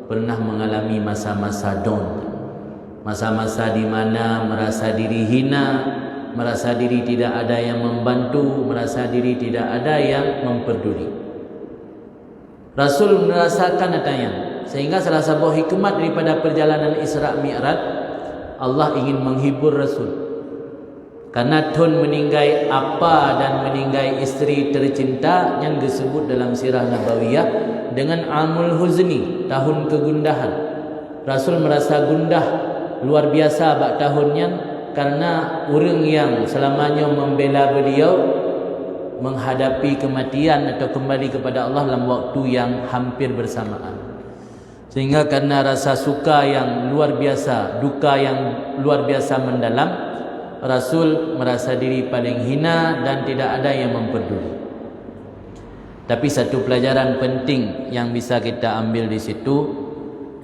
A: pernah mengalami masa-masa down, masa-masa di mana merasa diri hina, merasa diri tidak ada yang membantu, merasa diri tidak ada yang memperduli. Rasul merasakan adanya, sehingga salah satu hikmat daripada perjalanan Isra Mi'raj, Allah ingin menghibur Rasul. Karena Tun meninggai apa dan meninggai isteri tercinta yang disebut dalam sirah Nabawiyah dengan Amul Huzni, tahun kegundahan. Rasul merasa gundah luar biasa bak tahunnya karena orang yang selamanya membela beliau menghadapi kematian atau kembali kepada Allah dalam waktu yang hampir bersamaan. Sehingga karena rasa suka yang luar biasa, duka yang luar biasa mendalam, Rasul merasa diri paling hina dan tidak ada yang memperduli. Tapi satu pelajaran penting yang bisa kita ambil di situ,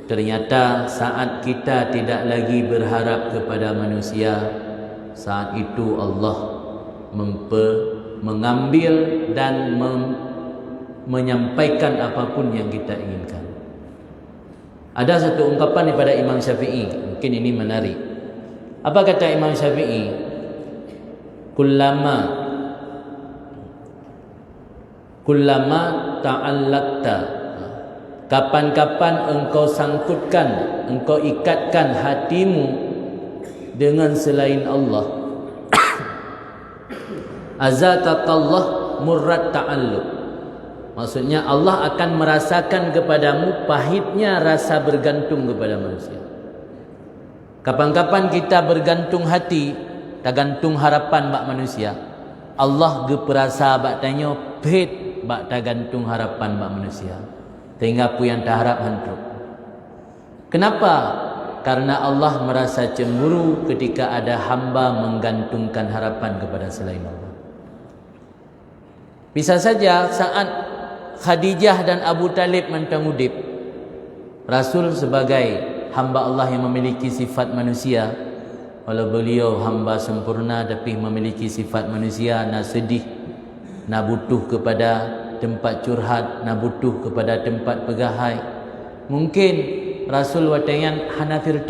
A: ternyata saat kita tidak lagi berharap kepada manusia, saat itu Allah mengambil dan menyampaikan apapun yang kita inginkan. Ada satu ungkapan daripada Imam Syafi'i, mungkin ini menarik. Apa kata Imam Syafi'i? Kullama ta'allaqta, kapan-kapan engkau sangkutkan, engkau ikatkan hatimu dengan selain Allah, azaqakallah murrat ta'alluq. Maksudnya Allah akan merasakan kepadamu pahitnya rasa bergantung kepada manusia. Kapan-kapan kita bergantung hati, tergantung harapan bak manusia, Allah geperasa bak tanya pahit bak tergantung harapan bak manusia, sehingga apa yang terharap hantuk. Kenapa? Karena Allah merasa cemburu ketika ada hamba menggantungkan harapan kepada selain Allah. Bisa saja saat Khadijah dan Abu Talib mentang udip, Rasul sebagai hamba Allah yang memiliki sifat manusia, walau beliau hamba sempurna tapi memiliki sifat manusia, nak sedih, nak butuh kepada tempat curhat, nak butuh kepada tempat pegahai. Mungkin Rasul watayan hana 30%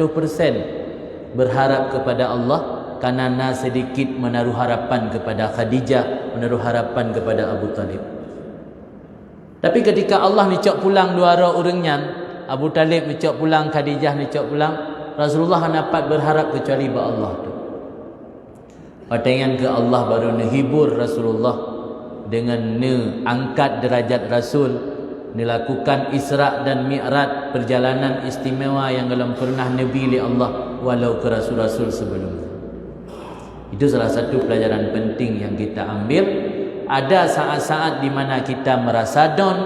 A: berharap kepada Allah karena nak sedikit menaruh harapan kepada Khadijah, menaruh harapan kepada Abu Talib. Tapi ketika Allah nicok pulang dua orangnya, Abu Talib nicok pulang, Khadijah nicok pulang, Rasulullah dapat berharap kecuali ba Allah tu. Watayan ke Allah baru menghibur Rasulullah dengan angkat derajat Rasul, dilakukan Isra dan Mi'raj, perjalanan istimewa yang belum pernah Nabi li Allah walau ke Rasul-Rasul sebelumnya. Itu salah satu pelajaran penting yang kita ambil. Ada saat-saat di mana kita merasa down,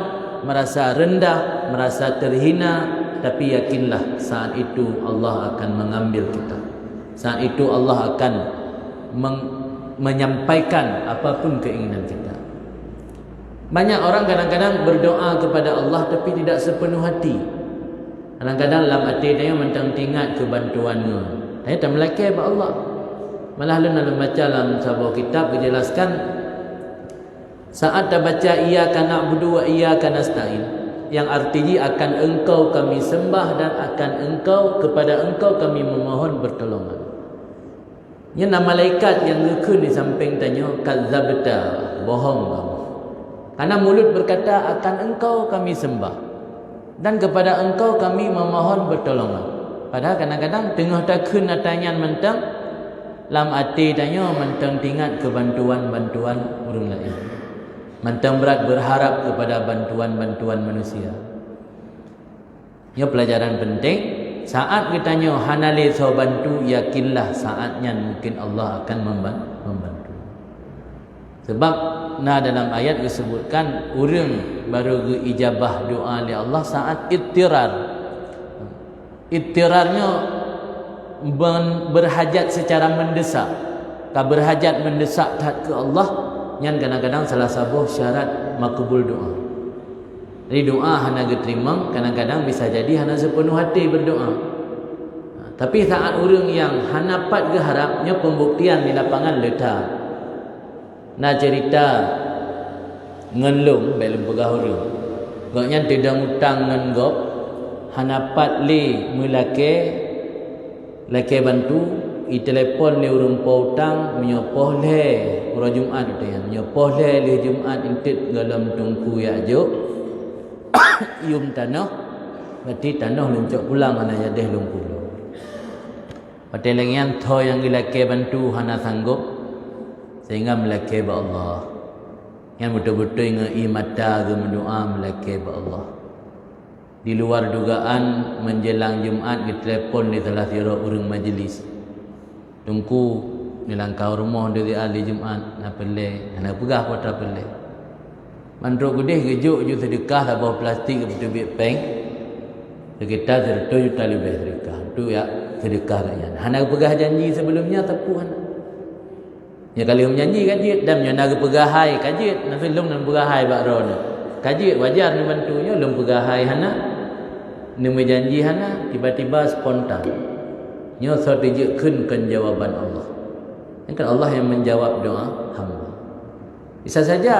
A: merasa rendah, merasa terhina, tapi yakinlah saat itu Allah akan mengambil kita. Saat itu Allah akan menyampaikan apapun keinginan kita. Banyak orang kadang-kadang berdoa kepada Allah tapi tidak sepenuh hati. Kadang-kadang dalam hati dia mentang tingat kebantuannya, dia tak melaki kepada Allah. Malah dalam baca dalam sebuah kitab dijelaskan Saat dah baca iyyaka na'budu wa iyyaka nasta'in, yang artinya akan engkau kami sembah dan akan engkau, kepada engkau kami memohon pertolongan. Ini nama malaikat yang ngekun di samping tanya kadzabta, bohong kamu. Karena mulut berkata akan engkau kami sembah dan kepada engkau kami memohon pertolongan. Padahal kadang-kadang tengah takun natanyan mentang lam hati tanya mentang tingat kebantuan-bantuan orang lain. Mentang berat berharap kepada bantuan-bantuan manusia. Ini pelajaran penting. Saat kita tanya hanale so bantu, yakinlah saatnya mungkin Allah akan membantu. Sebab dalam ayat disebutkan orang baru ijabah doa oleh Allah saat ittirar. Ittirarnya berhajat secara mendesak. Kalau berhajat mendesak ke Allah, yang kadang-kadang salah satu syarat makbul doa. Jadi doa hana diterima, kadang-kadang bisa jadi hana sepenuh hati berdoa. Tapi saat orang yang hana pat harapnya pembuktian di lapangan letak. Nak cerita ngelung belum pegah orang. Gaknya tidak utang ngan gop, hana pat li mulake lake bantu, i telefon le urang pautang menyopoh le urang Jumaat tu yang menyopoh le Jumaat intit dalam tungku ya juk yum tanah berarti tanah luncuk pulang hana jadeh lung pulau. Patai lengian tho yang dilake bantu hana sanggup sehingga melake ba Allah. Yang betul-betul ngai mata ge mendoa melake ba Allah. Di luar dugaan menjelang Jumaat di telefon di salah sira urang majlis. Tungku ni langkau rumah dari ahli Jumaat nak pelai, nak pegah pada pelai. Mandruk gede gejuk ju sedekah lah bawa plastik betul bit peng. Kita serta juta lebih sedekah. Tu ya sedekah kaya. Hana pegah janji sebelumnya tapu hana. Ya kali menjanji kajit dan nak pegah hai kajit, nak film dan pegah hai bak ron. Kajit wajar ni bantunya lum pegah hai hana. Ni menjanji hana tiba-tiba spontan. Nya dijekkan jawaban Allah. Kan Allah yang menjawab doa hamba. Bisa saja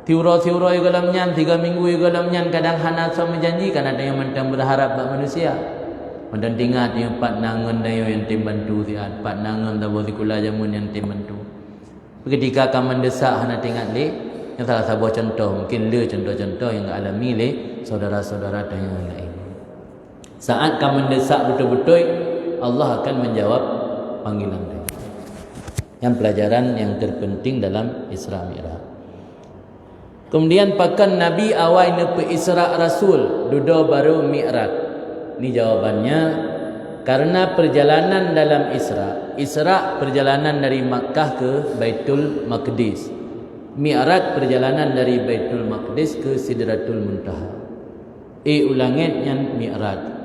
A: tiura-tiura juga dalamnya 3 minggu juga dalamnya kadang hana so menjanjikan ada yang mentang berharap bak manusia. Mentang tingat yang pat nangan dayo yang tim bantu siat, pat nangan dabo sikula jamun yang tim bantu. Ketika kamu mendesak hana tingat le, yang salah satu contoh mungkin le contoh-contoh yang alami le saudara-saudara dan yang lain. Saat kamu mendesak betul-betul, Allah akan menjawab panggilan dia. Yang pelajaran yang terpenting dalam Isra Mi'raj. Kemudian pakan Nabi awal nepe Isra Rasul, dudo baru Mi'raj. Ini jawabannya karena perjalanan dalam Isra perjalanan dari Makkah ke Baitul Maqdis. Mi'raj perjalanan dari Baitul Maqdis ke Sidratul Muntaha. Ulangit yang Mi'raj.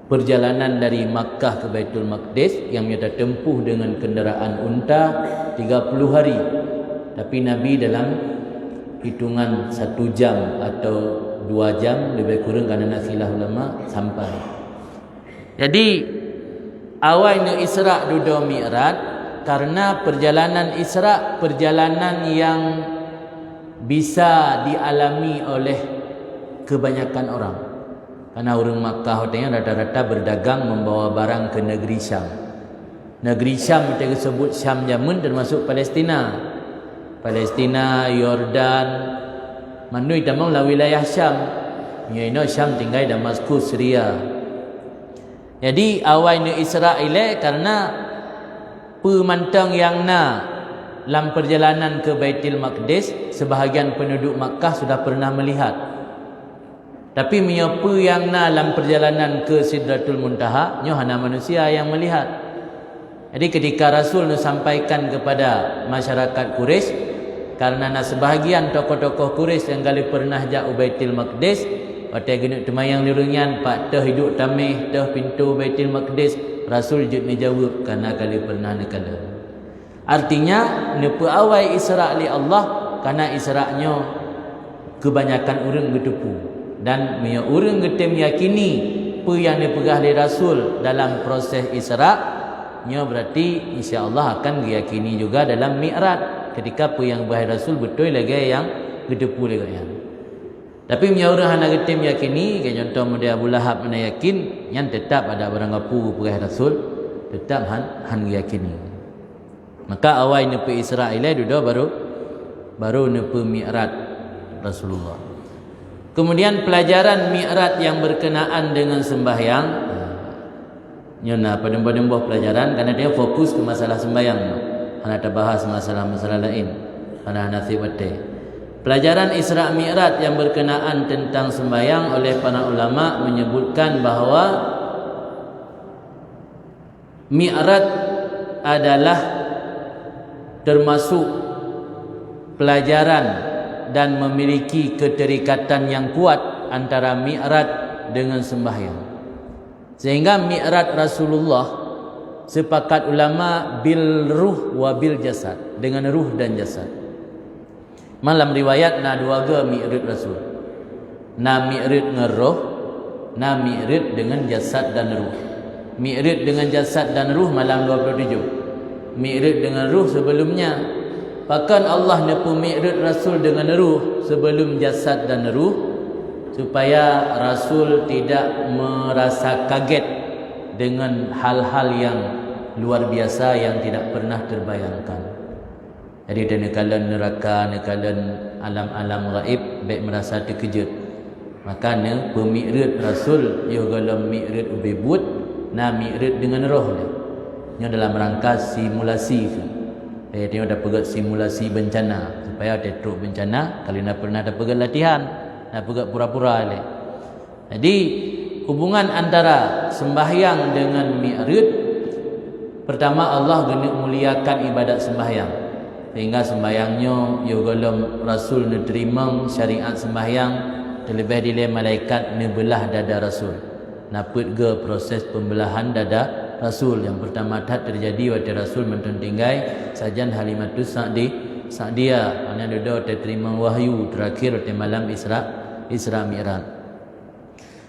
A: Perjalanan dari Makkah ke Baitul Maqdis yang kita tempuh dengan kenderaan unta 30 hari. Tapi Nabi dalam hitungan 1 jam atau 2 jam lebih kurang kerana nasilah ulama sampai. Jadi awalnya Isra dudo Mi'raj karena perjalanan Isra perjalanan yang bisa dialami oleh kebanyakan orang. Karena orang Makkah katanya rata-rata berdagang membawa barang ke negeri Syam. Negeri Syam kita sebut Syam Yaman termasuk Palestina. Palestina, Yordan, manui tamang la wilayah Syam. Nyaino Syam tinggal Damaskus, Syria. Jadi awalnya Israel karena pemantang yang dalam perjalanan ke Baitul Maqdis sebahagian penduduk Makkah sudah pernah melihat. Tapi menyapa yang dalam perjalanan ke Sidratul Muntaha, nyo hana manusia yang melihat. Jadi ketika Rasul sampaikan kepada masyarakat Quraisy, karena sebahagian tokoh-tokoh Quraisy yang kali pernah jauh Baitul Maqdis, patai genuk temayang lirungan, pak teh hidup tamih teh pintu Baitul Maqdis, Rasul jut menjawab karena kali pernah nekala. Artinya nepe awal Isra li Allah karena Isra'nya kebanyakan orang bertepu. Dan orang getem yakini apa yang dipegah oleh Rasul dalam proses Isra' nya berarti insya-Allah akan diyakini juga dalam Mi'raj. ketika apa yang bahai Rasul betul lagi yang gedepu lagi yang. Tapi menyaurah hana getim yakini, kayak contoh model Abu Lahab mana yakin, yang tetap ada barang gapu bahai Rasul, tetap han yakini. Maka awal nepi Israel itu baru nepi Mi'raj Rasulullah. Kemudian pelajaran Mi'raj yang berkenaan dengan sembahyang, nyona pada pelajaran karena dia fokus ke masalah sembahyang. Hana terbahas masalah-masalah lain. Hana nasibate. Pelajaran Isra Mi'raj yang berkenaan tentang sembahyang oleh para ulama menyebutkan bahawa Mi'raj adalah termasuk pelajaran dan memiliki keterikatan yang kuat antara Mi'raj dengan sembahyang. Sehingga Mi'raj Rasulullah sepakat ulama bil ruh wa bil jasad, dengan ruh dan jasad. Malam riwayat na dua ga Mi'raj Rasul. Na Mi'raj dengan roh, na Mi'raj dengan jasad dan ruh. Mi'raj dengan jasad dan ruh malam 27. Mi'raj dengan ruh sebelumnya. Bahkan Allah nepu Mi'raj Rasul dengan ruh sebelum jasad dan ruh, supaya Rasul tidak merasa kaget dengan hal-hal yang luar biasa yang tidak pernah terbayangkan. Jadi dia nekalan neraka, nekalan alam-alam gaib, baik merasa terkejut. Makanya pemi'raj Rasul ia dalam mi'raj ubibut, na mi'raj dengan roh dia. Ia dalam rangka simulasi. Dia dah pegat simulasi bencana supaya dia teruk bencana kalau nak pernah dah pegat latihan, nak pegat pura-pura dia. Jadi hubungan antara sembahyang dengan mi'raj, pertama Allah guna muliakan ibadat sembahyang. Sehingga sembahyangnya yugalam Rasul nerima syariat sembahyang, terlebih dile malaikat nebelah dada Rasul. Naput ke proses pembelahan dada Rasul yang pertama terjadi waktu Rasul mentinggai sajan Halimatus Sa'diyah. Ana dodo terima wahyu terakhir waktu malam Isra Mi'raj.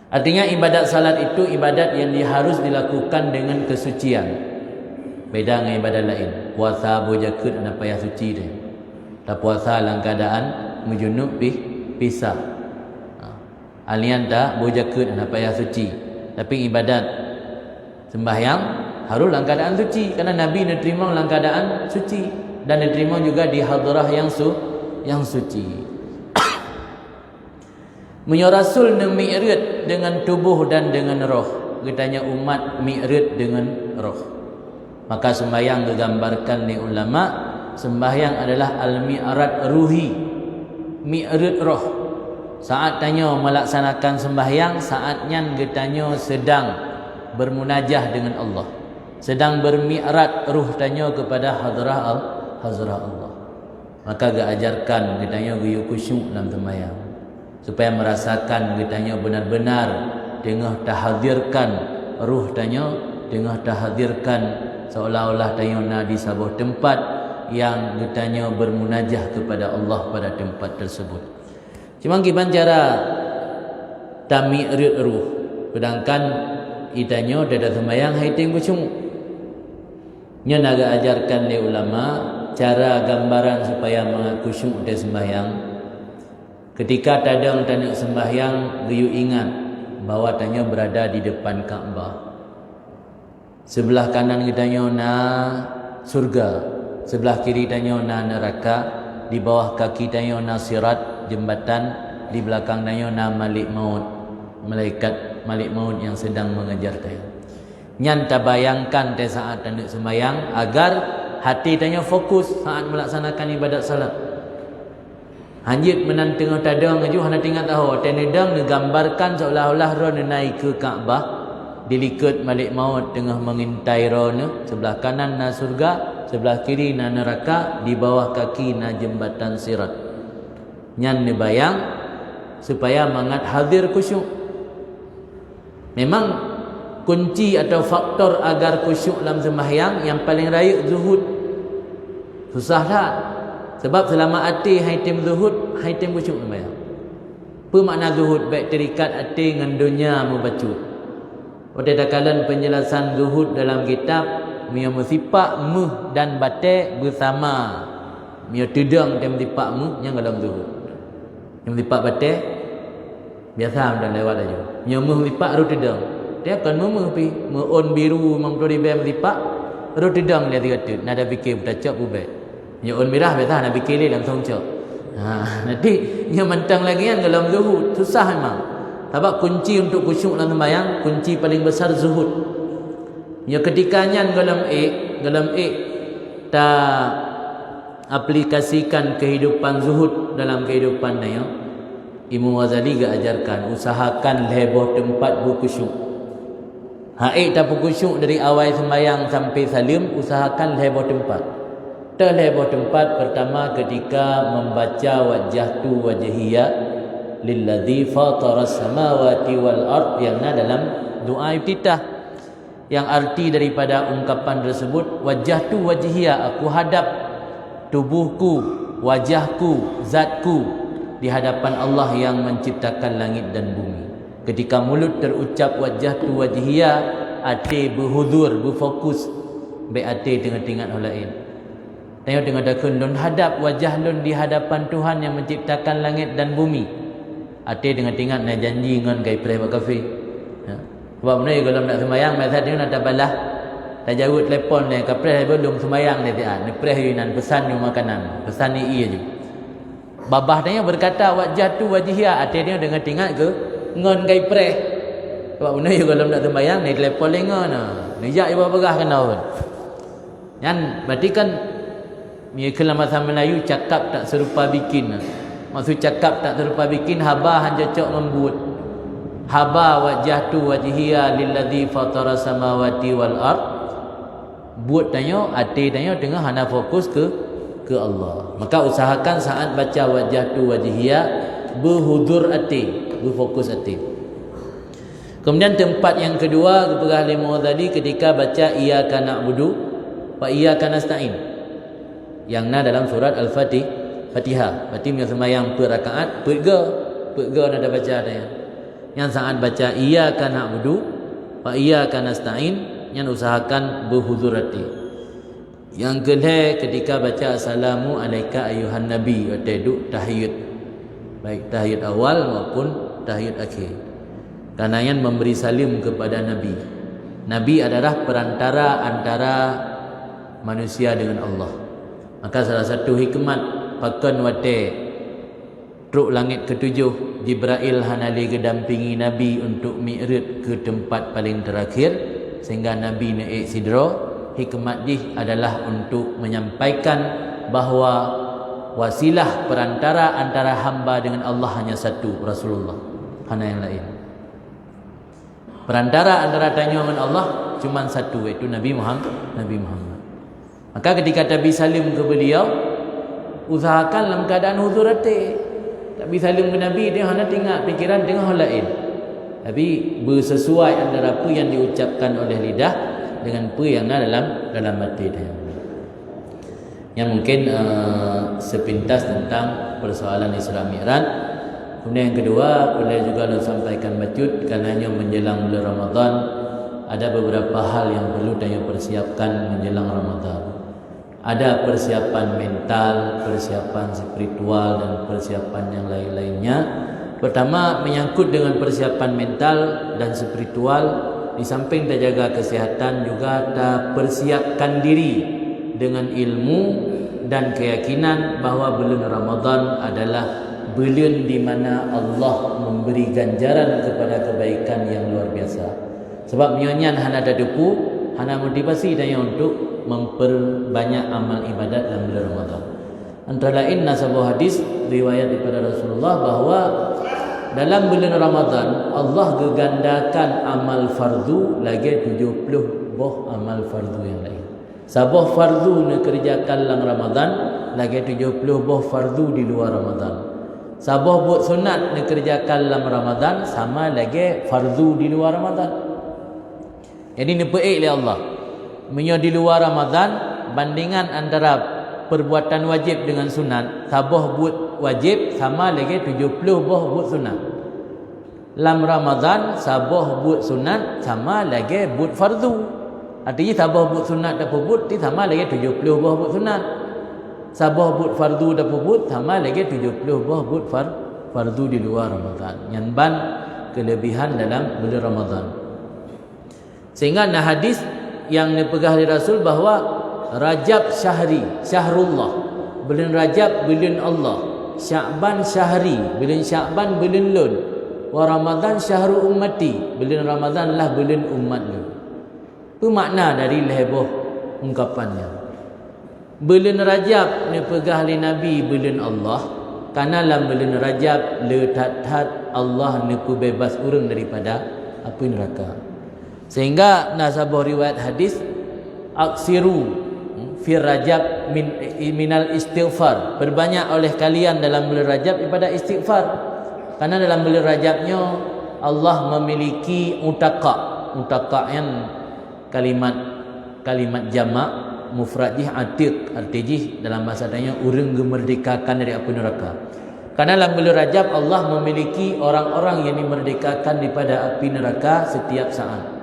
A: Artinya ibadat salat itu ibadat yang harus dilakukan dengan kesucian. Beda dengan ibadat lain. Puasa bojakut anda payah suci dia. Tak puasa dalam keadaan menjunub pisah. Alian tak bojakut anda payah suci. Tapi ibadat sembahyang harus dalam keadaan suci, karena Nabi diterima dalam keadaan suci dan diterima juga di hadrah yang suci. Menyo Rasul mi'raj dengan tubuh dan dengan roh. Katanya umat mi'raj dengan roh. Maka sembahyang digambarkan oleh ulama, sembahyang adalah al-mi'raj ruhi, mi'raj roh. Saat tanya melaksanakan sembahyang, saatnya katanya sedang bermunajah dengan Allah, sedang bermi'raj ruh tanya kepada hadrah Allah. Maka diajarkan katanya guyu khusyuk dalam sembahyang, supaya merasakan katanya benar-benar tengah tahdirkan ruh tanya, tengah tahdirkan seolah-olah tayona di sebuah tempat yang katanya bermunajah kepada Allah pada tempat tersebut. Cuma gimana cara tami'rid ruh, sedangkan itanya dada sembahyang haiting kucung. Nya naga ajarkan oleh ulama cara gambaran supaya mengakusyuk dia sembahyang. Ketika tadang tanak sembahyang, gayu ingat bahawa tanya berada di depan Kaabah. Sebelah kanan kitanya na surga, sebelah kiri tanya na neraka, di bawah kaki tanya na sirat, jembatan, di belakang tanya na malik maut, malaikat malik maut yang sedang mengejar tanya. Nyan tabayangkan te saat tanak sembahyang agar hati tanya fokus saat melaksanakan ibadat salat. Hanjit menanteng tadang aju hana tinggal tahu tenedang digambarkan seolah-olah roh naik ke Kaabah, dilikat malik maut tengah mengintai roh sebelah kanan na surga, sebelah kiri na neraka, di bawah kaki na jembatan sirat. Nyan dibayang supaya mangat hadir khusyuk. Memang kunci atau faktor agar khusyuk dalam sembahyang yang paling raya zuhud. Susah tak? Sebab selama hati haitim zuhud, haitim khusyuk sembahyang. Apa makna zuhud? Baik terikat hati dengan dunia membacut. Pada dakalan penjelasan zuhud dalam kitab, musifat muh dan batik bersama. Mia tidang tem tipakmu yang dalam zuhud. Yang tipak batal biasa dah lewat aja. Mia meh tipak ru tidang. Dia akan memeh pi, meon biru mampu dibem tipak ru tidang dia kata. Nada fikir bertacak bubai. Mia on merah biasa nak fikir le langsung cak. Nanti dia mentang lagi kan dalam zuhud. Susah memang. Sebab kunci untuk khusyuk dalam sembahyang, kunci paling besar zuhud. Ya ketikanya dalam tak aplikasikan kehidupan zuhud dalam kehidupan dia. Imam Ghazali gak ajarkan usahakan leboh tempat berkhusyuk. Tak berkhusyuk dari awal sembahyang sampai salim, usahakan leboh tempat. Terleboh tempat pertama ketika membaca wajjahtu wajhiya lilladzi fataras samawati wal ard, yang dalam doa iftitah, yang arti daripada ungkapan tersebut wajjahtu wajhiya, aku hadap tubuhku, wajahku, zatku di hadapan Allah yang menciptakan langit dan bumi. Ketika mulut terucap wajjahtu wajhiya, hati berhudur, berfokus, hati tengah-tengah orang lain. Tengok tengah dakun lun hadap wajah lun di hadapan Tuhan yang menciptakan langit dan bumi. Hati tengah-tengah nak janji dengan gai pray buat kafe. Sebab benda kalau nak sembahyang masa dia nak balah. Tak jauh telefon dia ke pray belum sembahyang dia tak. Ni pray yunan pesan ni makanan. Pesan ni aja. Babah dia berkata wajah tu wajhiya, hati dia tengah-tengah ke ngon gai pray. Sebab benda kalau nak sembahyang ni telefon dia ngon. Ni jak ibu berah kena pun. Yang berarti kan kalau bahasa Melayu cakap tak serupa bikin. Maksud cakap tak serupa bikin, haba hanya cocok membuat. Haba wajjahtu wajhiya lilladzi fatara samawati wal ard. Buat tanya, hati tanya tengah hana fokus ke Allah. Maka usahakan saat baca wajjahtu wajhiya berhudur hati, berfokus hati. Kemudian tempat yang kedua kepada Imam Ghazali ketika baca iyyaka na'budu wa iyyaka nasta'in. Yang dalam surat Al-Fatihah. Berarti yang sembahyang per rakaat, perga nada baca dia. Yang saat baca iyyaka na'budu wa iyyaka nasta'in, yang usahakan berhuzur hati. Yang kedua ketika baca assalamu alayka ayuhan nabi, atau tahiyat. Baik tahiyat awal maupun tahiyat akhir. Karena yang memberi salim kepada nabi. Nabi adalah perantara antara manusia dengan Allah. Maka salah satu hikmat pakan wate truk langit ketujuh, Jibril hanali kedampingi Nabi untuk mi'raj ke tempat paling terakhir sehingga Nabi naik sidra. Hikmat ini adalah untuk menyampaikan bahawa wasilah perantara antara hamba dengan Allah hanya satu, Rasulullah, hanya yang lain. Perantara antara tanya dengan Allah cuma satu, iaitu Nabi Muhammad. Maka ketika Nabi salim ke beliau, usahakan dalam keadaan huzur hati. Nabi salim ke Nabi, dia hanya tinggal fikiran tengah orang lain. Tapi bersesuai antara apa yang diucapkan oleh lidah dengan apa yang dalam hati dia. Yang mungkin sepintas tentang persoalan Isra Mi'raj. Kemudian yang kedua, boleh juga sampaikan bacut karenanya menjelang bulan Ramadan ada beberapa hal yang perlu kita persiapkan menjelang Ramadan. Ada persiapan mental, persiapan spiritual dan persiapan yang lain-lainnya. Pertama, menyangkut dengan persiapan mental dan spiritual, di samping kita jaga kesihatan juga kita persiapkan diri dengan ilmu dan keyakinan bahawa bulan Ramadan adalah bulan di mana Allah memberi ganjaran kepada kebaikan yang luar biasa. Sebab nyanyian hana ada depu, hana motivasi daya untuk memperbanyak amal ibadat dalam bulan Ramadan. Antara lain sebuah hadis riwayat daripada Rasulullah bahawa dalam bulan Ramadan Allah gegandakan amal fardu lagi 70 boh amal fardu yang lain. Sabah fardu nak kerjakan dalam Ramadan lagi 70 boh fardu di luar Ramadan. Sabah buat sunat nak kerjakan dalam Ramadan sama lagi fardu di luar Ramadan. Jadi ni baik oleh Allah. Menyo di luar Ramadan bandingan antara perbuatan wajib dengan sunat, sabah buat wajib sama lagi 70 boh buat sunat. Dalam Ramadan sabah buat sunat sama lagi buat fardu. Artinya sabah buat sunat dapat buat sama lagi 70 boh buat sunat. sabah but fardu dah pubut sama lagi 70 buah but fardu di luar Ramadan. Yang ban kelebihan dalam bulan Ramadan. Sehingga nah hadis yang dipegah oleh Rasul bahawa Rajab syahrullah, bulan Rajab bulan Allah, Sya'ban syahri, bulan Sya'ban bulan lun, wa Ramadan syahru ummati, bulan Ramadan lah bulan umat lu. Itu makna dari lehboh ungkapannya. Bulan Rajab ni pegah oleh Nabi bulan Allah, karena dalam bulan Rajab letat Allah ni bebas urang daripada api neraka. Sehingga nasabah riwayat hadis aksiru fi Rajab minal istighfar, berbanyak oleh kalian dalam bulan Rajab daripada istighfar. Karena dalam bulan Rajabnya Allah memiliki utaka yang kalimat jamak mufradih atiq, artinya dalam bahasa tanya urang gemerdekakan dari api neraka. Karena dalam bulan Rajab Allah memiliki orang-orang yang dimerdekakan daripada api neraka setiap saat.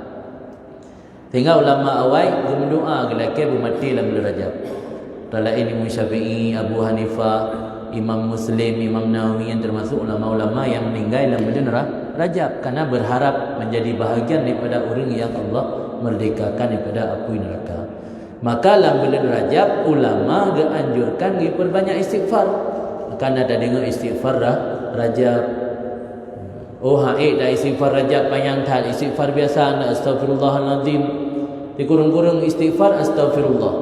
A: Sehingga ulama awal berdoa gelake bermati dalam bulan Rajab. Talain Imam Syafi'i, Abu Hanifah, Imam Muslim, Imam Nawawi yang termasuk ulama-ulama yang meninggal dalam bulan Rajab karena berharap menjadi bahagian daripada orang yang Allah merdekakan daripada api neraka. Maka dalam bulan Rajab ulama dianjurkan diperbanyak istighfar. Kan ada dengar istighfar Rajab. Oh haid dah istighfar Rajab panjang tal, istighfar biasa anda astagfirullahalazim. Dikurung-kurung istighfar astagfirullah.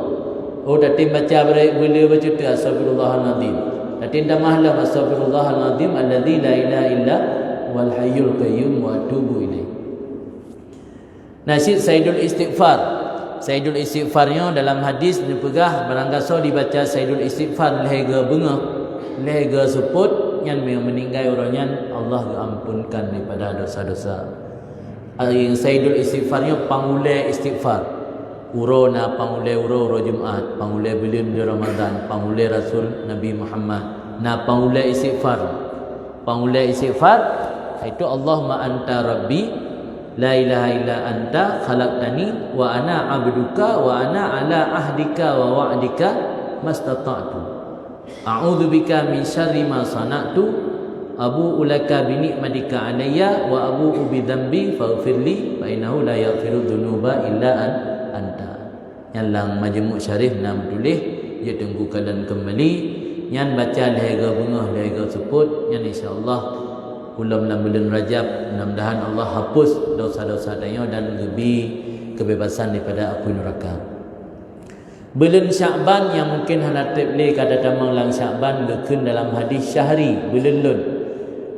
A: Oh dah tim baca boleh baca tu astagfirullahalazim. Dah tim dah mahlam astagfirullahalazim alladzi la ilaha illa wal hayyul qayyum wa atubu ilaih. Nasyid Sayyidul Istighfar. Sayyidul Istighfarnya dalam hadis dipegah barangkasa dibaca Sayyidul Istighfar lehega bunga, lehega seput yang meninggal orangnya Allah ampunkan daripada dosa-dosa. Yang Sayyidul Istighfarnya pangulai istighfar. Uro na pangulai uro Jumaat, pangulai bulan Ramadan, pangulai Rasul Nabi Muhammad. Na pangulai istighfar. Pangulai istighfar itu Allahumma anta rabbi la ilaha illa anta khalaqtani wa ana abduka wa ana ala ahdika wa wa'dika mastata'tu. A'udzu bika min syarri ma sana'tu abu'u laka bi ni'matika alayya wa abu'u bi dhanbi faghfirli fa innahu la yaghfiru dzunuba illa anta. Yang lang majmu' syarif nam tulis dia tunggu keadaan kembali yang baca lehega bunga lehega sebut yang insyaallah dalam bulan Rajab mudah-mudahan Allah hapus dosa-dosa dia dan lebih kebebasan daripada api neraka. Bulan Sya'ban yang mungkin hanatib boleh kata tamang lang Sya'ban lekun dalam hadis syahri bulan lun.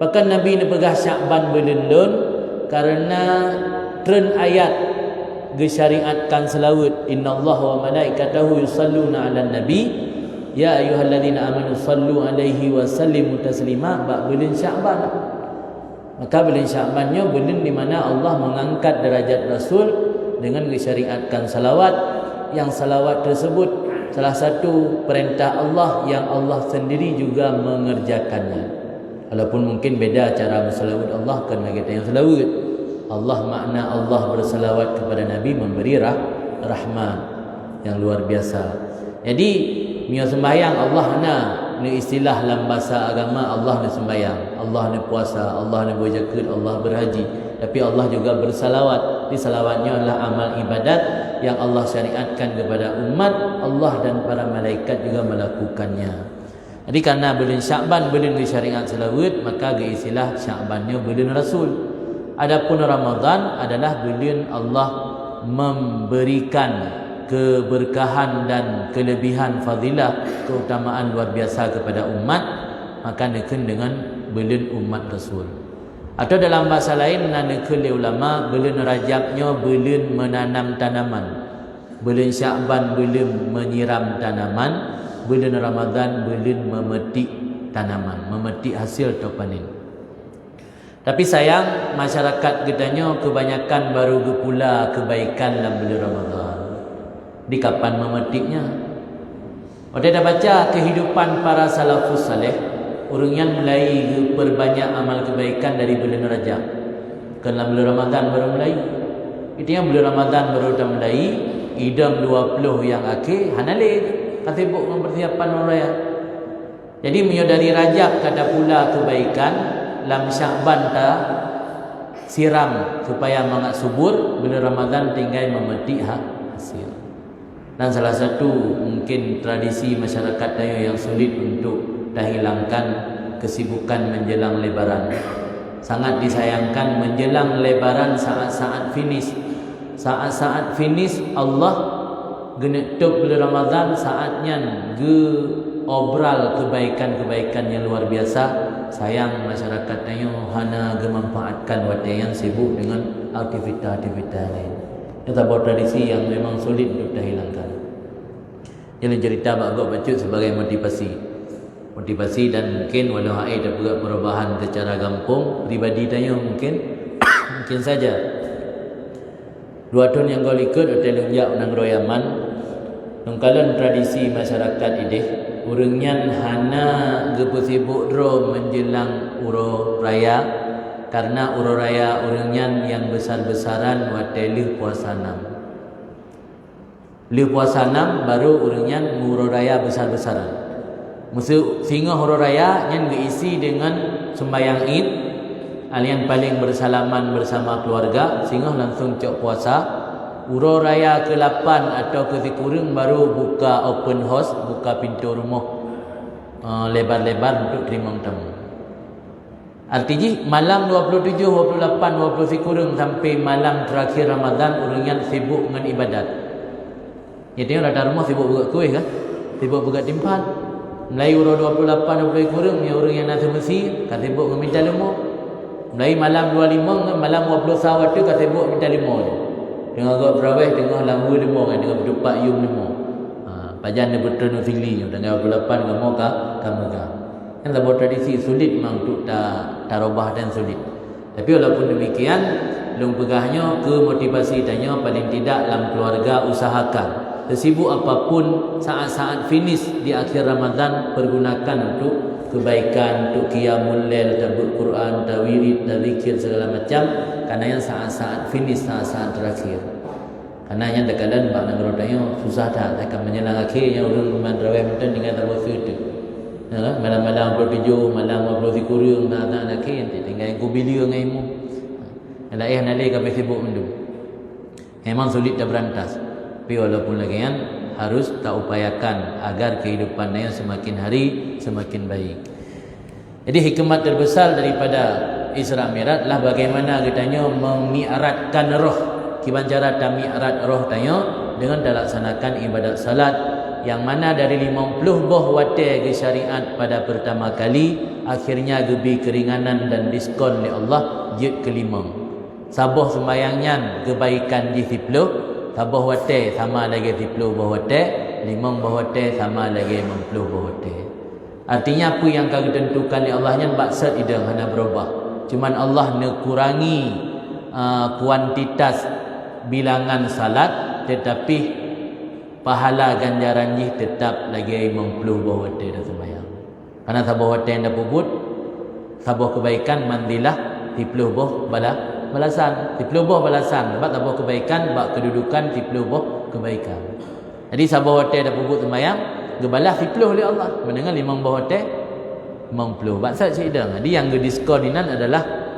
A: Bahkan Nabi ni pegah Sya'ban bulan lun karena tren ayat disyariatkan selawat innallaha wa malaikatahu yusalluna 'alan nabi ya ayyuhalladzina amanu sallu 'alaihi wa sallimu taslima bab bulan Sya'ban. Maka bulan Sya'bannya bulan di mana Allah mengangkat derajat Rasul dengan disyariatkan salawat. Yang salawat tersebut salah satu perintah Allah yang Allah sendiri juga mengerjakannya. Walaupun mungkin beda cara bersalawat Allah kerana kita yang salawat. Allah makna Allah bersalawat kepada Nabi memberi rahmat yang luar biasa. Jadi mia sembahyang Allah ni istilah dalam bahasa agama Allah ni sembahyang, Allah ni puasa, Allah ni berzakat, Allah berhaji. Tapi Allah juga bersalawat. Di salawatnya adalah amal ibadat yang Allah syariatkan kepada umat Allah dan para malaikat juga melakukannya. Jadi karena bulan Sya'ban bulan disyariat salawat, maka istilah Sya'bannya bulan Rasul. Adapun Ramadan adalah bulan Allah memberikan keberkahan dan kelebihan fadilah keutamaan luar biasa kepada umat, maka nekun dengan bulan umat Rasul. Atau dalam bahasa lain menandakan oleh ulama bulan Rajabnya bulan menanam tanaman, bulan Sya'ban bulan menyiram tanaman, bulan Ramadan bulan memetik tanaman, memetik hasil atau panen. Tapi sayang masyarakat kitanya kebanyakan baru gepula kebaikan dalam bulan Ramadan. Di kapan memetiknya? Kita dah baca kehidupan para salafus saleh, orang yang mulai perbanyak amal kebaikan dari bulan Rajab. Kerana bulan Ramadan baru mulai. Itu yang bulan Ramadan baru dah mulai, idam 20 yang akhir hanalid. sibuk dengan persiapan hari raya. Jadi menyodari Rajab kada pula kebaikan, lam Sya'ban ta siram supaya mangat subur, bila Ramadan tinggal memetik hasil. Dan salah satu mungkin tradisi masyarakat Dayo yang sulit untuk dah hilangkan kesibukan menjelang lebaran. Sangat disayangkan menjelang lebaran saat-saat finish. Saat-saat finish Allah genetuk bila Ramadan saatnya obral kebaikan-kebaikan yang luar biasa. Sayang masyarakat Dayo hana memanfaatkan waktu yang sibuk dengan aktiviti-aktiviti lain. Itu sebuah tradisi yang memang sulit untuk dihilangkan. Jadi cerita bagok baca sebagai motivasi dan mungkin walau ada juga perubahan secara gampang pribadi Dayo mungkin saja. 2 tahun yang kau ikut hotel lunjak nang royaman nungkalan tradisi masyarakat ideh urangnya hana sibuk dro menjelang uro raya, karena uro raya urangnya yang besar-besaran hotel puasa 6. Puasa 6 baru urangnya uro raya besar-besaran. Musuh singa uro raya yang diisi dengan sembahyang Id, alian paling bersalaman bersama keluarga, singa langsung cok puasa. Uro raya ke-8 atau ke-10 baru buka open house, buka pintu rumah lebar-lebar untuk terima tamu. Artinya malam 27, 28, 29 sampai malam terakhir Ramadan urangnya sibuk dengan ibadat. Ya tengok rata rumah sibuk buka kuih kan, sibuk buka timpan. Mulai uro 28, 29 ya orang yang nak semesi kan sibuk meminta lemah. Mulai malam 25 malam 20 sawat tu kan sibuk minta lemah. Dengan agak berawih, dengan lambu lemah kan, dengan berdepak yung lemah. Pajan dia bertemu sili dengan 28 kamu kamu kan. Kan sebuah tradisi sulit memang untuk tak robah dan sulit. Tapi walaupun demikian, long pegahnya ke motivasi tanya paling tidak dalam keluarga usahakan sesibuk apapun saat-saat finish di akhir Ramadan pergunakan untuk kebaikan, untuk qiyamul lail, tadabbur Quran, tawirid, zikir segala macam, karena yang saat-saat finish, saat-saat terakhir. Karena yang terkadang bak negara tanya susah tak akan menjelang akhirnya orang mandrawai mungkin dengan terbosu itu. Ya, malam-malam 27, malam 20 kurung tak akhir tinggal yang kubilia dengan ilmu. Ala nalai kami sibuk mendung. Memang sulit dah berantas. Tapi walaupun lagi kan harus tak upayakan agar kehidupan yang semakin hari semakin baik. Jadi hikmat terbesar daripada Isra Mi'raj lah bagaimana katanya memi'ratkan roh. Kiban cara mi'rat roh tanya dengan dilaksanakan ibadat salat yang mana dari 50 boh wate ke syariat pada pertama kali akhirnya gebi keringanan dan diskon oleh Allah jid kelima. Sabah sembayangnya kebaikan di 10, sabah wate sama lagi 10 boh wate, 5 boh wate sama lagi 50 boh wate. Artinya apa yang kau tentukan oleh Allah nya maksud idang hana berubah. Cuman Allah nak kurangi kuantitas bilangan salat tetapi pahala ganjaran ni tetap lagi 50 buah wate dah sembahyang. Karena sabah wate yang dah puput, sabah kebaikan mandilah 10 buah balasan. 10 buah balasan. Sebab sabah kebaikan, bak kedudukan 10 buah kebaikan. Jadi sabah wate dah puput sembahyang, gebalah 10 oleh Allah. Mendengar 5 buah wate 50. Maksud cik dah. Jadi yang diskon ini adalah